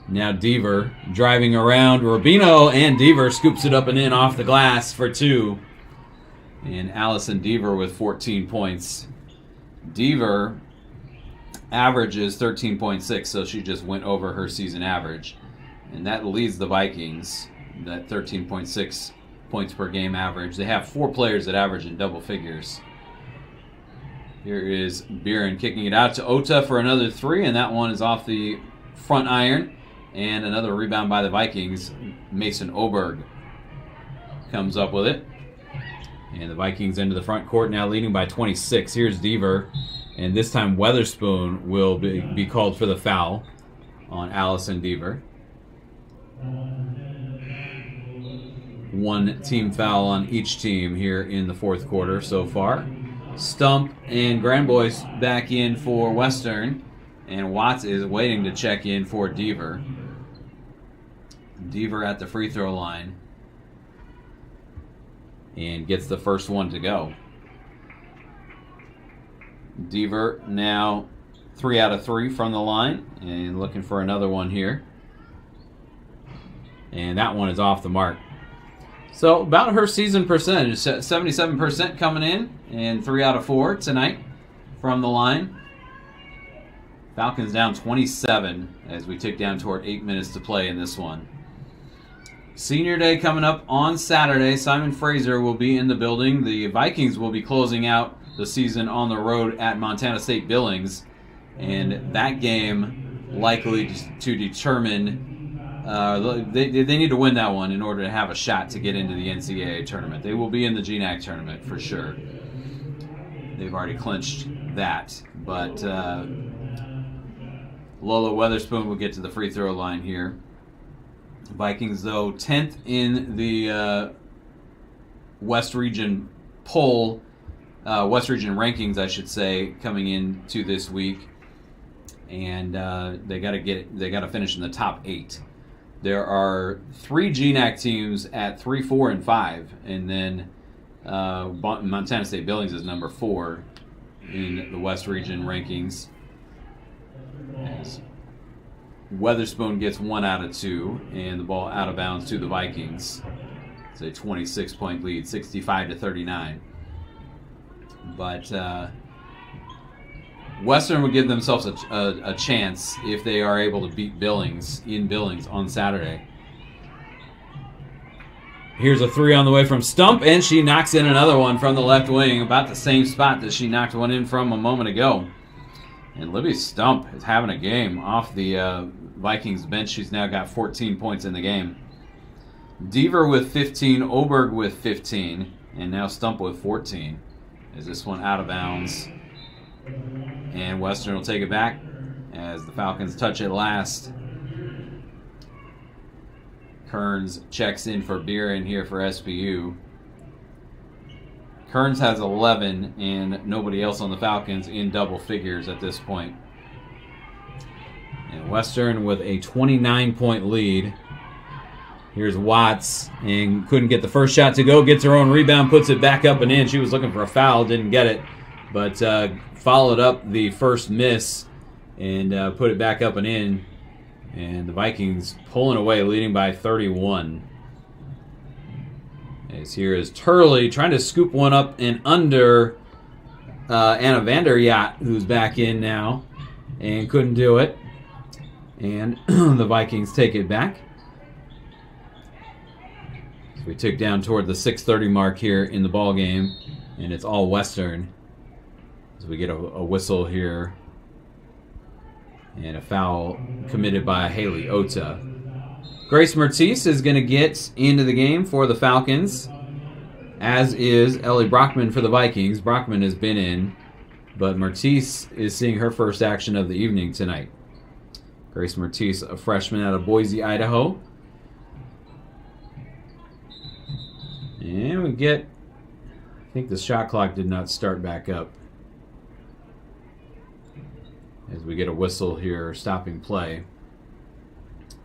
Now Deaver driving around Rubino, and Deaver scoops it up and in off the glass for 2. And Allison Deaver with 14 points. Deaver averages 13.6, so she just went over her season average. And that leads the Vikings, that 13.6 points per game average. They have 4 players that average in double figures. Here is Buren kicking it out to Ota for another 3, and that one is off the front iron. And another rebound by the Vikings. Mason Oberg comes up with it. And the Vikings into the front court now leading by 26. Here's Deaver. And this time Weatherspoon will be called for the foul. on Allison Deaver. 1 team foul on each team here in the fourth quarter so far. Stump and Grand Boys back in for Western, and Watts is waiting to check in for Deaver. Deaver at the free throw line and gets the first one to go. Deaver now 3 out of 3 from the line and looking for another one here. And that one is off the mark. So about her season percentage, 77% coming in and 3 out of 4 tonight from the line. Falcons down 27 as we tick down toward 8 minutes to play in this one. Senior Day coming up on Saturday. Simon Fraser will be in the building. The Vikings will be closing out the season on the road at Montana State Billings. And that game likely to determine, they need to win that one in order to have a shot to get into the NCAA tournament. They will be in the GNAC tournament for sure. They've already clinched that. But Lola Weatherspoon will get to the free throw line here. Vikings, though, 10th in the West Region poll, West Region rankings, I should say, coming into this week, and they got to finish in the top 8. There are 3 GNAC teams at 3, 4, and 5, and then Montana State Billings is number 4 in the West Region rankings. As Weatherspoon gets 1 out of 2, and the ball out of bounds to the Vikings. It's a 26-point lead, 65-39. But Western would give themselves a chance if they are able to beat Billings in Billings on Saturday. Here's a 3 on the way from Stump, and she knocks in another one from the left wing, about the same spot that she knocked one in from a moment ago. And Libby Stump is having a game off the Vikings bench. She's now got 14 points in the game. Deaver with 15, Oberg with 15, and now Stump with 14. Is this one out of bounds? And Western will take it back as the Falcons touch it last. Kearns checks in for Buren here for SBU. Kearns has 11 and nobody else on the Falcons in double figures at this point. And Western with a 29-point lead. Here's Watts, and couldn't get the first shot to go. Gets her own rebound, puts it back up and in. She was looking for a foul, didn't get it. But followed up the first miss and put it back up and in. And the Vikings pulling away, leading by 31. As here is Turley trying to scoop one up and under Anna Vanderyacht, who's back in now, and couldn't do it. And the Vikings take it back. So we tick down toward the 6:30 mark here in the ball game, and it's all Western. So we get a whistle here, and a foul committed by Haley Ota. Grace Mertis is going to get into the game for the Falcons, as is Ellie Brockman for the Vikings. Brockman has been in, but Mertis is seeing her first action of the evening tonight. Grace Mertis, a freshman out of Boise, Idaho. And we get, I think the shot clock did not start back up. As we get a whistle here, stopping play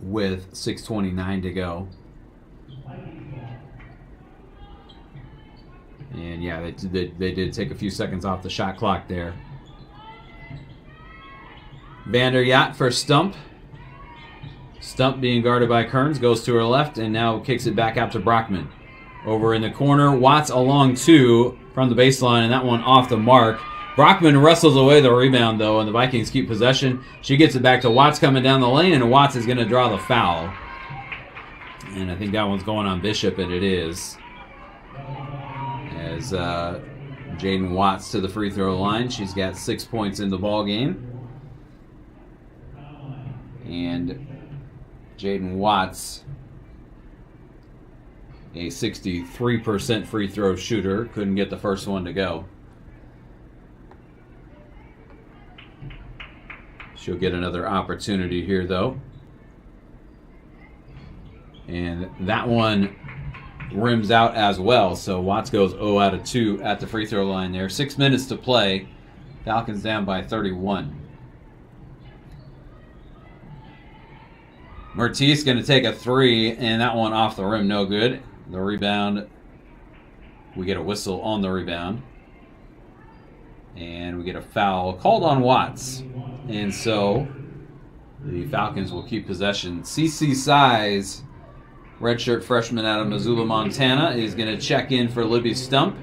with 6:29 to go. And yeah, they did take a few seconds off the shot clock there. Vanderyacht for Stump. Stump being guarded by Kearns, goes to her left and now kicks it back out to Brockman. Over in the corner, Watts along 2 from the baseline, and that one off the mark. Brockman wrestles away the rebound, though, and the Vikings keep possession. She gets it back to Watts coming down the lane, and Watts is going to draw the foul. And I think that one's going on Bishop, and it is. As Jaden Watts to the free throw line. She's got 6 points in the ball game. And Jaden Watts, a 63% free throw shooter, couldn't get the first one to go. She'll get another opportunity here, though. And that one rims out as well. So Watts goes 0 out of 2 at the free throw line there. 6 minutes to play. Falcons down by 31. Mertiz going to take a 3, and that one off the rim, no good. The rebound, we get a whistle on the rebound. And we get a foul called on Watts. And so the Falcons will keep possession. CC Size, redshirt freshman out of Missoula, Montana, is going to check in for Libby Stump.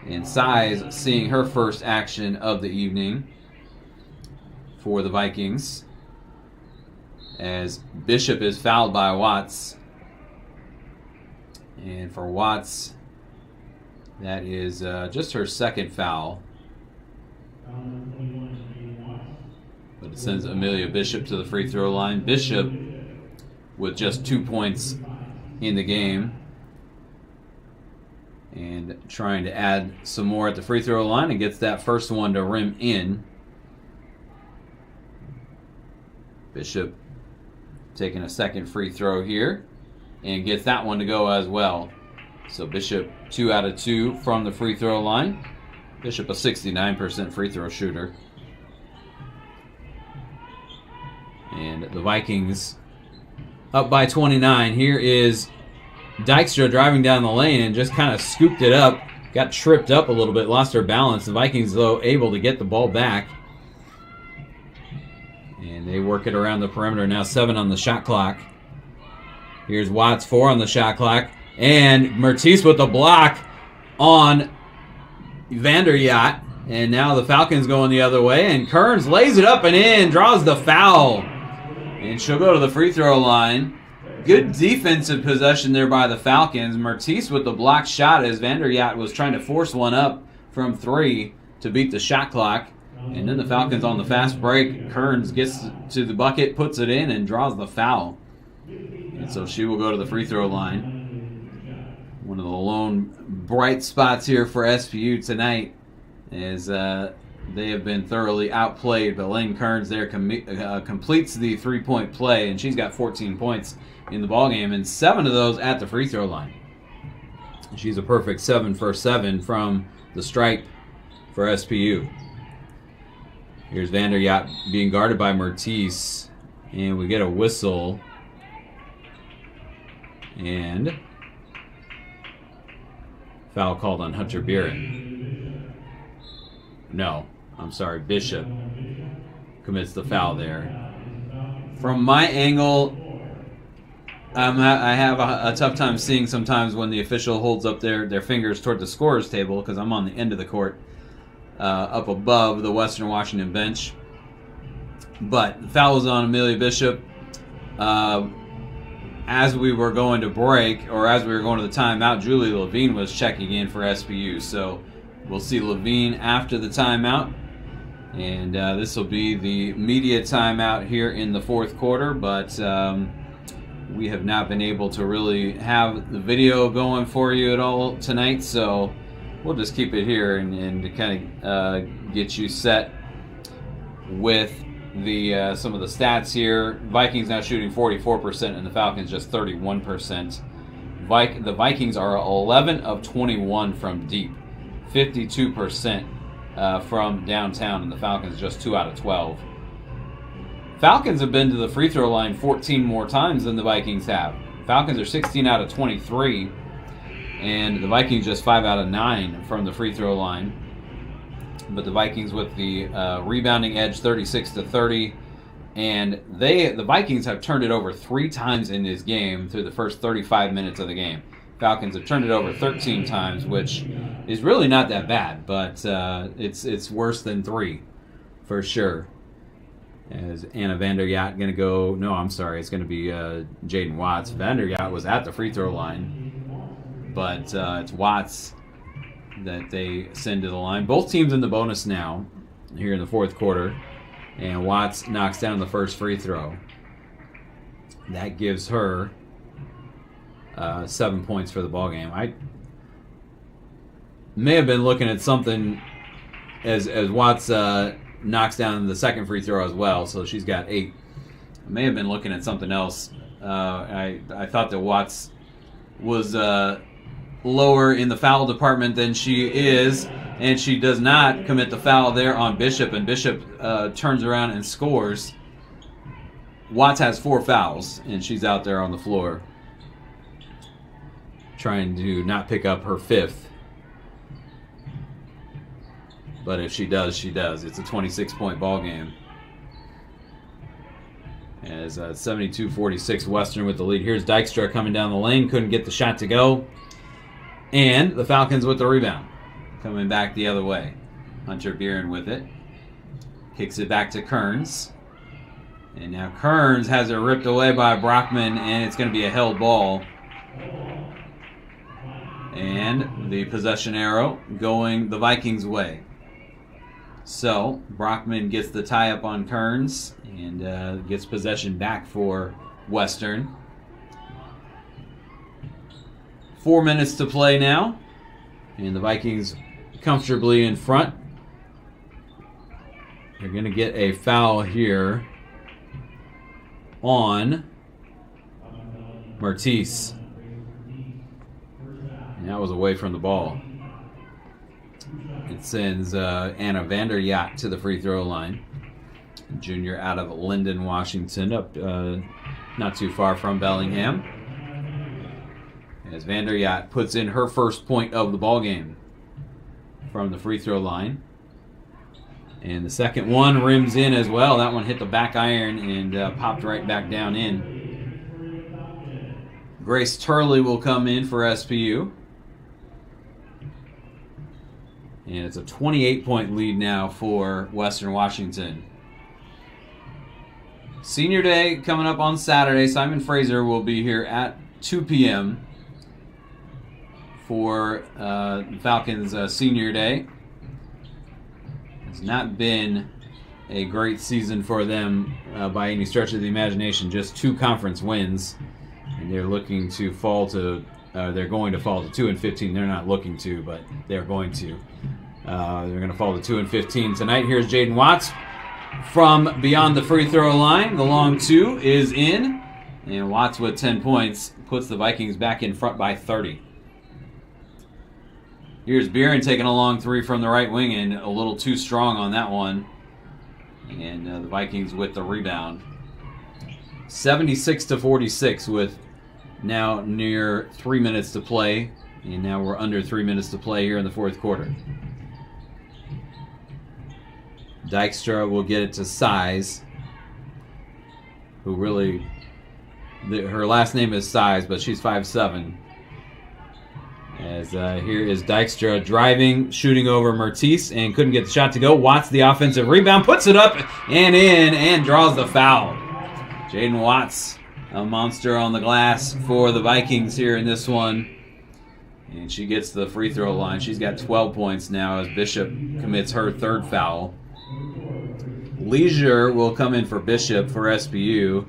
And Size seeing her first action of the evening for the Vikings, as Bishop is fouled by Watts. And for Watts, that is just her second foul. But it sends Amelia Bishop to the free throw line. Bishop with just 2 points in the game. And trying to add some more at the free throw line, and gets that first one to rim in. Bishop taking a second free throw here, and gets that one to go as well. So Bishop 2 out of 2 from the free throw line. Bishop a 69% free throw shooter. And the Vikings up by 29. Here is Dykstra driving down the lane and just kind of scooped it up. Got tripped up a little bit, lost her balance. The Vikings, though, able to get the ball back. And they work it around the perimeter. Now 7 on the shot clock. Here's Watts, 4 on the shot clock. And Mertiz with the block on Vander Yacht. And now the Falcons going the other way. And Kearns lays it up and in, draws the foul. And she'll go to the free throw line. Good defensive possession there by the Falcons. Mertiz with the block shot as Vander Yacht was trying to force one up from 3 to beat the shot clock. And then the Falcons on the fast break. Kearns gets to the bucket, puts it in, and draws the foul. And so she will go to the free throw line. One of the lone bright spots here for SPU tonight is they have been thoroughly outplayed, but Lane Kearns there completes the three-point play, and she's got 14 points in the ballgame, and 7 of those at the free throw line. She's a perfect 7 for 7 from the stripe for SPU. Here's Vander Yacht being guarded by Mertiz, and we get a whistle. And foul called on Hunter Buren. No, I'm sorry, Bishop commits the foul there. From my angle, I have a tough time seeing sometimes when the official holds up their fingers toward the scorer's table, because I'm on the end of the court, up above the Western Washington bench. But the foul was on Amelia Bishop. As we were going to break, or as we were going to the timeout, Julie Levine was checking in for SPU. So we'll see Levine after the timeout. And this will be the media timeout here in the fourth quarter. But we have not been able to really have the video going for you at all tonight. So we'll just keep it here and to kind of get you set with the some of the stats here. Vikings now shooting 44% and the Falcons just 31%. The Vikings are 11 of 21 from deep, 52% from downtown, and the Falcons just 2 out of 12. Falcons have been to the free throw line 14 more times than the Vikings have. Falcons are 16 out of 23, and the Vikings just 5 out of 9 from the free throw line. But the Vikings with the rebounding edge, 36-30, and the Vikings have turned it over 3 times in this game through the first 35 minutes of the game. Falcons have turned it over 13 times, which is really not that bad, but it's worse than 3 for sure. As Anna Vander Yacht going to go, no, I'm sorry, it's going to be Jaden Watts. Vander Yacht was at the free throw line, but it's Watts that they send to the line. Both teams in the bonus now here in the fourth quarter, and Watts knocks down the first free throw. That gives her 7 points for the ballgame. I may have been looking at something as Watts knocks down the second free throw as well, so she's got 8. I may have been looking at something else. I thought that Watts was lower in the foul department than she is, and she does not commit the foul there on Bishop, and Bishop turns around and scores. Watts has 4 fouls, and she's out there on the floor trying to not pick up her 5th. But if she does, she does. It's a 26-point ball game. As 72-46 Western with the lead. Here's Dykstra coming down the lane. Couldn't get the shot to go. And the Falcons with the rebound. Coming back the other way. Hunter Beeren with it. Kicks it back to Kearns. And now Kearns has it ripped away by Brockman, and it's going to be a held ball. And the possession arrow going the Vikings' way. So Brockman gets the tie-up on Kearns and gets possession back for Western. 4 minutes to play now. And the Vikings comfortably in front. They're going to get a foul here on Mertice. And that was away from the ball. It sends Anna Vanderyacht to the free throw line. Junior out of Linden, Washington, up not too far from Bellingham. As Vanderyacht puts in her first point of the ball game from the free throw line. And the second one rims in as well. That one hit the back iron and popped right back down in. Grace Turley will come in for SPU. And it's a 28-point lead now for Western Washington. Senior Day coming up on Saturday. Simon Fraser will be here at 2 p.m. for Falcons Senior Day. It's not been a great season for them by any stretch of the imagination. Just 2 conference wins, and they're looking to fall to. They're going to fall to 2-15. They're not looking to, but they're going to. They're going to fall to 2-15 tonight. Here's Jaden Watts from beyond the free throw line. The long 2 is in, and Watts with 10 points puts the Vikings back in front by 30. Here's Beeren taking a long 3 from the right wing, and a little too strong on that one. And the Vikings with the rebound. 76-46 with now near 3 minutes to play. And now we're under 3 minutes to play here in the fourth quarter. Dykstra will get it to Size, who really, her last name is Size, but she's 5'7". As here is Dykstra driving, shooting over Mertice, and couldn't get the shot to go. Watts, the offensive rebound, puts it up and in, and draws the foul. Jaden Watts, a monster on the glass for the Vikings here in this one. And she gets the free throw line. She's got 12 points now as Bishop commits her 3rd foul. Leisure will come in for Bishop for SPU.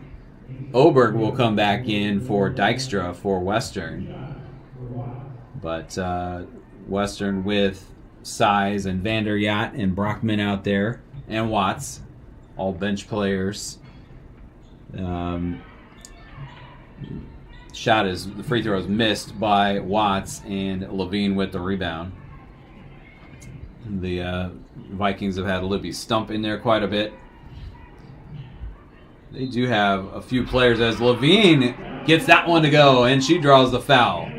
Oberg will come back in for Dykstra for Western. But Western with Size and Vanderyacht and Brockman out there, and Watts, all bench players. The free throw is missed by Watts, and Levine with the rebound. The Vikings have had Libby Stump in there quite a bit. They do have a few players as Levine gets that one to go, and she draws the foul.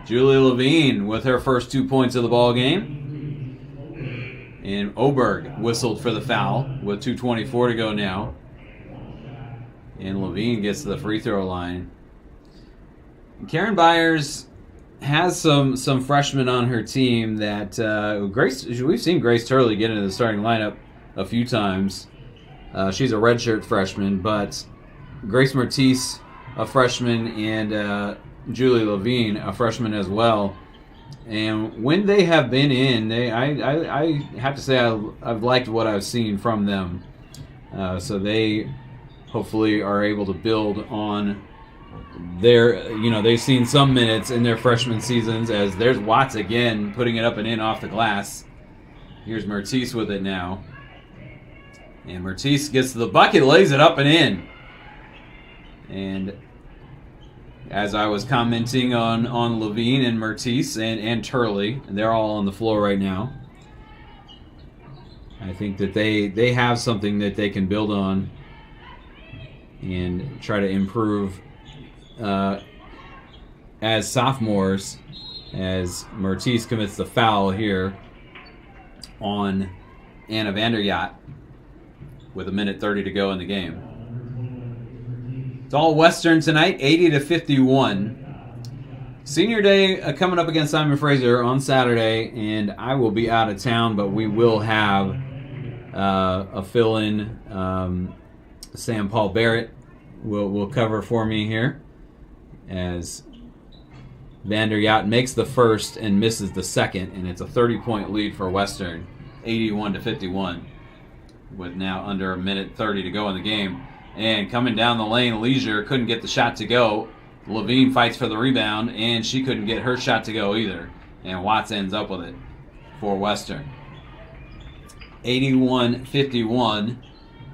Julie Levine with her first 2 points of the ball game. And Oberg whistled for the foul with 2:24 to go now. And Levine gets to the free throw line. Karen Byers has some freshmen on her team that we've seen Grace Turley get into the starting lineup a few times. She's a redshirt freshman, but Grace Mertice, a freshman, and Julie Levine, a freshman as well. And when they have been in, I have to say I've liked what I've seen from them. So they hopefully are able to build on they've seen some minutes in their freshman seasons, as there's Watts again putting it up and in off the glass. Here's Mertice with it now. And Mertice gets the bucket, lays it up and in. And as I was commenting on Levine and Mertice and Turley, they're all on the floor right now. I think that they have something that they can build on and try to improve as sophomores, as Mertice commits the foul here on Anna Vanderyacht with 1:30 to go in the game. It's all Western tonight, 80-51. Senior Day coming up against Simon Fraser on Saturday, and I will be out of town, but we will have a fill-in. Sam Paul Barrett will cover for me here as Vanderyacht makes the first and misses the second, and it's a 30-point lead for Western, 81-51, with now under 1:30 to go in the game. And coming down the lane, Leisure couldn't get the shot to go. Levine fights for the rebound, and she couldn't get her shot to go either. And Watts ends up with it for Western. 81-51,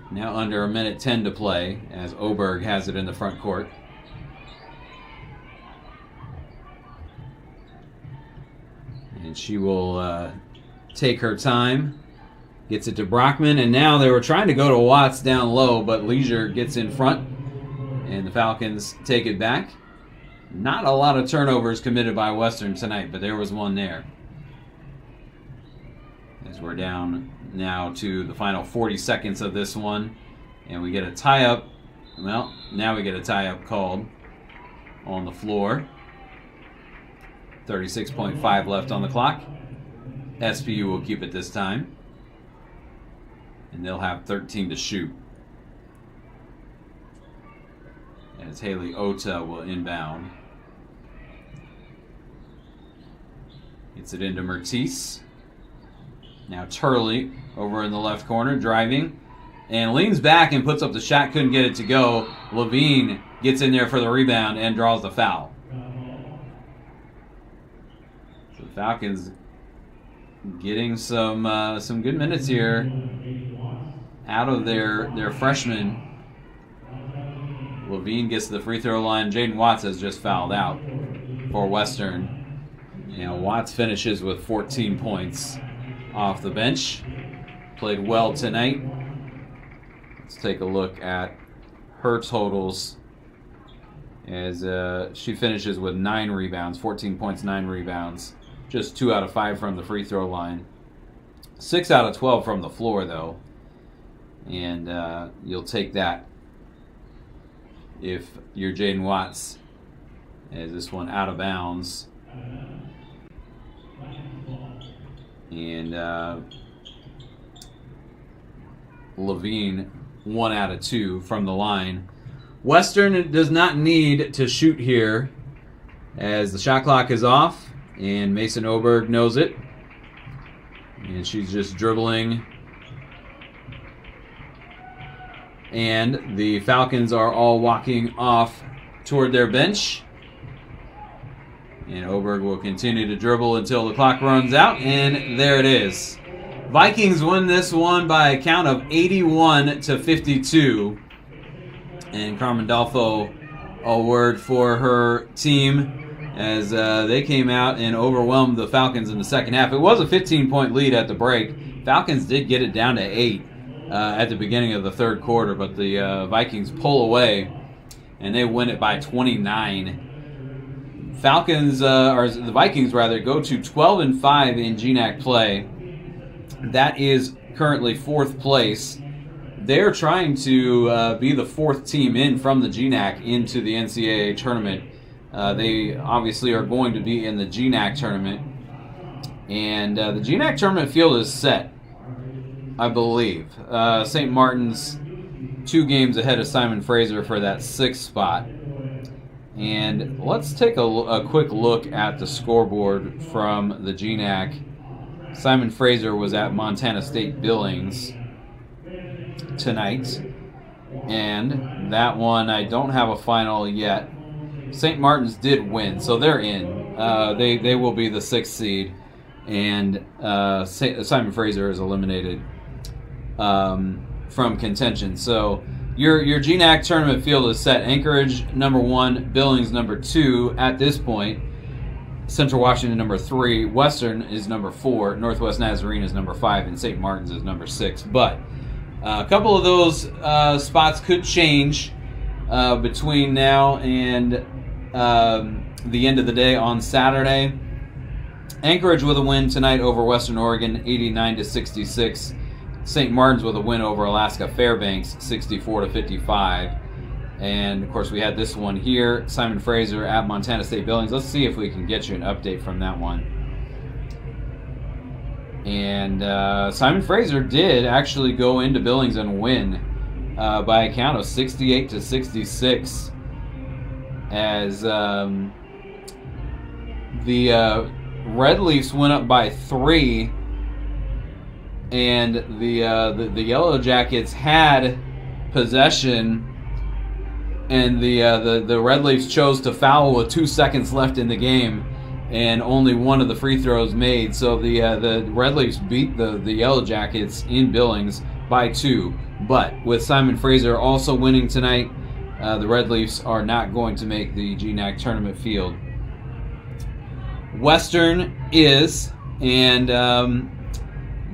now under 1:10 to play, as Oberg has it in the front court. And she will take her time. Gets it to Brockman, and now they were trying to go to Watts down low, but Leisure gets in front, and the Falcons take it back. Not a lot of turnovers committed by Western tonight, but there was one there. As we're down now to the final 40 seconds of this one, and we get a tie-up. Well, now we get a tie-up called on the floor. 36.5 left on the clock. SPU will keep it this time. And they'll have 13 to shoot. As Haley Ota will inbound. Gets it into Mertice. Now Turley over in the left corner, driving. And leans back and puts up the shot, couldn't get it to go. Levine gets in there for the rebound and draws the foul. So the Falcons getting some good minutes here out of their freshmen. Levine gets to the free throw line. Jaden Watts has just fouled out for Western. Watts finishes with 14 points off the bench. Played well tonight. Let's take a look at her totals as she finishes with 9 rebounds, 14 points, 9 rebounds. Just 2 out of 5 from the free throw line. 6 out of 12 from the floor, though. And you'll take that if you're Jaden Watts. As this one out of bounds. And Levine, 1 out of 2 from the line. Western does not need to shoot here as the shot clock is off. And Mason Oberg knows it. And she's just dribbling. And the Falcons are all walking off toward their bench. And Oberg will continue to dribble until the clock runs out. And there it is. Vikings win this one by a count of 81-52. And Carmen Dalfo, a word for her team, as they came out and overwhelmed the Falcons in the second half. It was a 15-point lead at the break. Falcons did get it down to 8 at the beginning of the third quarter, but the Vikings pull away, and they win it by 29. The Vikings go to 12-5 in GNAC play. That is currently 4th place. They're trying to be the 4th team in from the GNAC into the NCAA tournament. They obviously are going to be in the GNAC tournament. And the GNAC tournament field is set, I believe. St. Martin's 2 games ahead of Simon Fraser for that 6th spot. And let's take a quick look at the scoreboard from the GNAC. Simon Fraser was at Montana State Billings tonight. And that one, I don't have a final yet. St. Martin's did win, so they're in. They will be the 6th seed. And Simon Fraser is eliminated. from contention. So your GNAC tournament field is set. Anchorage number 1, Billings number 2 at this point. Central Washington number 3, Western is number 4, Northwest Nazarene is number 5, and St. Martin's is number 6. But a couple of those spots could change between now and the end of the day on Saturday. Anchorage with a win tonight over Western Oregon, 89-66. St. Martin's with a win over Alaska Fairbanks, 64-55. And, of course, we had this one here, Simon Fraser at Montana State Billings. Let's see if we can get you an update from that one. And Simon Fraser did actually go into Billings and win by a count of 68-66. As the Red Leafs went up by 3, and the Yellow Jackets had possession. And the Red Leafs chose to foul with 2 seconds left in the game, and only one of the free throws made. So the Red Leafs beat the Yellow Jackets in Billings by 2. But with Simon Fraser also winning tonight, the Red Leafs are not going to make the GNAC tournament field. Western is, and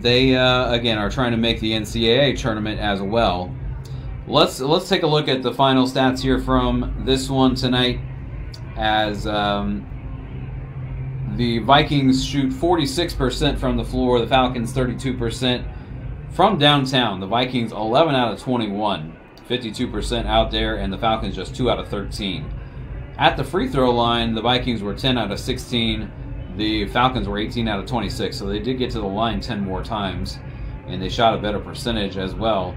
they again are trying to make the NCAA tournament as well. Let's take a look at the final stats here from this one tonight, as the Vikings shoot 46% from the floor, the Falcons 32% from downtown. The Vikings 11 out of 21, 52% out there, and the Falcons just 2 out of 13. At the free throw line, the Vikings were 10 out of 16, the Falcons were 18 out of 26, so they did get to the line 10 more times, and they shot a better percentage as well.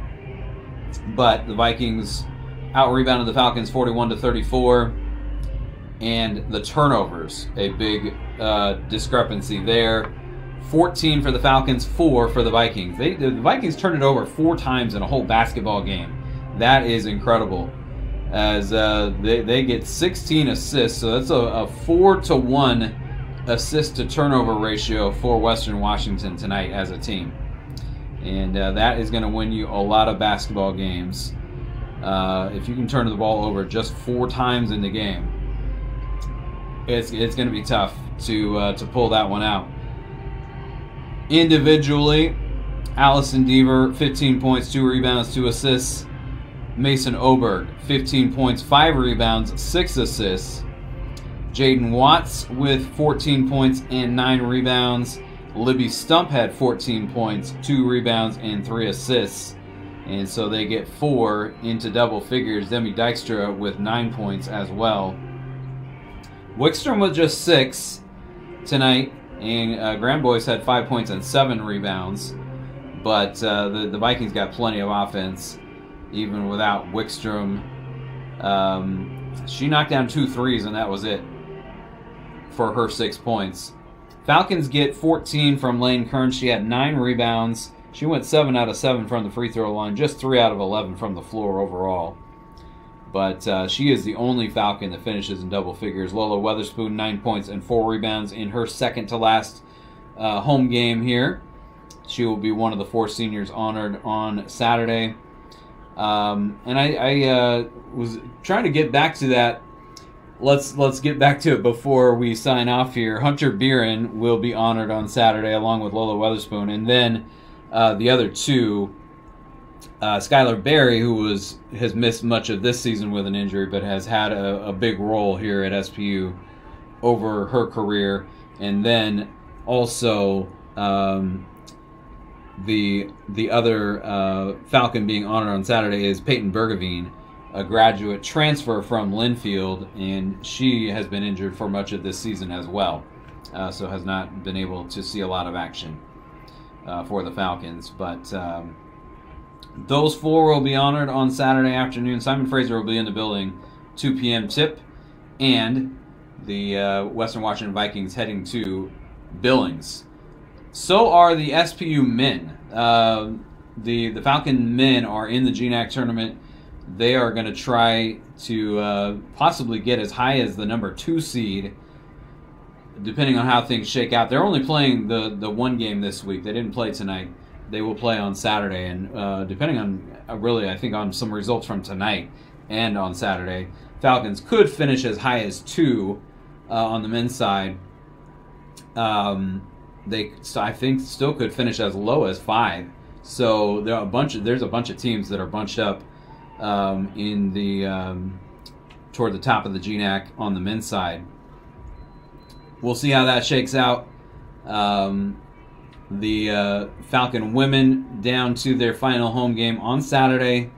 But the Vikings out-rebounded the Falcons 41-34, and the turnovers, a big discrepancy there. 14 for the Falcons, 4 for the Vikings. The Vikings turned it over 4 times in a whole basketball game. That is incredible, as they get 16 assists, so that's a 4-to-1 assist-to-turnover ratio for Western Washington tonight as a team. And that is going to win you a lot of basketball games if you can turn the ball over just 4 times in the game. It's going to be tough to pull that one out. Individually, Allison Deaver, 15 points, 2 rebounds, 2 assists. Mason Oberg, 15 points, 5 rebounds, 6 assists. Jaden Watts with 14 points and 9 rebounds. Libby Stump had 14 points, 2 rebounds, and 3 assists. And so they get 4 into double figures. Demi Dykstra with 9 points as well. Wickstrom with just 6 tonight. And Grand Boys had 5 points and 7 rebounds. But the Vikings got plenty of offense, even without Wickstrom. She knocked down 2 threes, and that was it for her 6 points. Falcons get 14 from Lane Kern. She had 9 rebounds. She went 7 out of 7 from the free throw line, just 3 out of 11 from the floor overall. But she is the only Falcon that finishes in double figures. Lola Weatherspoon, 9 points and 4 rebounds in her second to last home game here. She will be one of the 4 seniors honored on Saturday. And I was trying to get back to that. Let's get back to it before we sign off here. Hunter Beeren will be honored on Saturday along with Lola Weatherspoon, and then the other 2, Skylar Berry, who has missed much of this season with an injury, but has had a big role here at SPU over her career, and then also the other Falcon being honored on Saturday is Peyton Bergevine, a graduate transfer from Linfield, and she has been injured for much of this season as well, so has not been able to see a lot of action for the Falcons. But those 4 will be honored on Saturday afternoon. Simon Fraser will be in the building, 2 p.m. tip, and the Western Washington Vikings heading to Billings. So are the SPU men. The Falcon men are in the GNAC tournament. They are going to try to possibly get as high as the number 2 seed, depending on how things shake out. They're only playing the one game this week. They didn't play tonight. they will play on Saturday, and depending on really, I think on some results from tonight and on Saturday, Falcons could finish as high as 2 on the men's side. I think still could finish as low as 5. So there's a bunch of teams that are bunched up in the toward the top of the GNAC on the men's side. We'll see how that shakes out. The Falcon women down to their final home game on Saturday,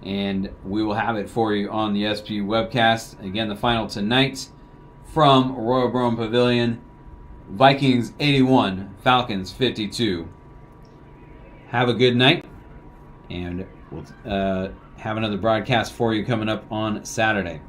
and we will have it for you on the SP webcast. Again, the final tonight from Royal Brown Pavilion. Vikings 81, Falcons 52. Have a good night, and we'll have another broadcast for you coming up on Saturday.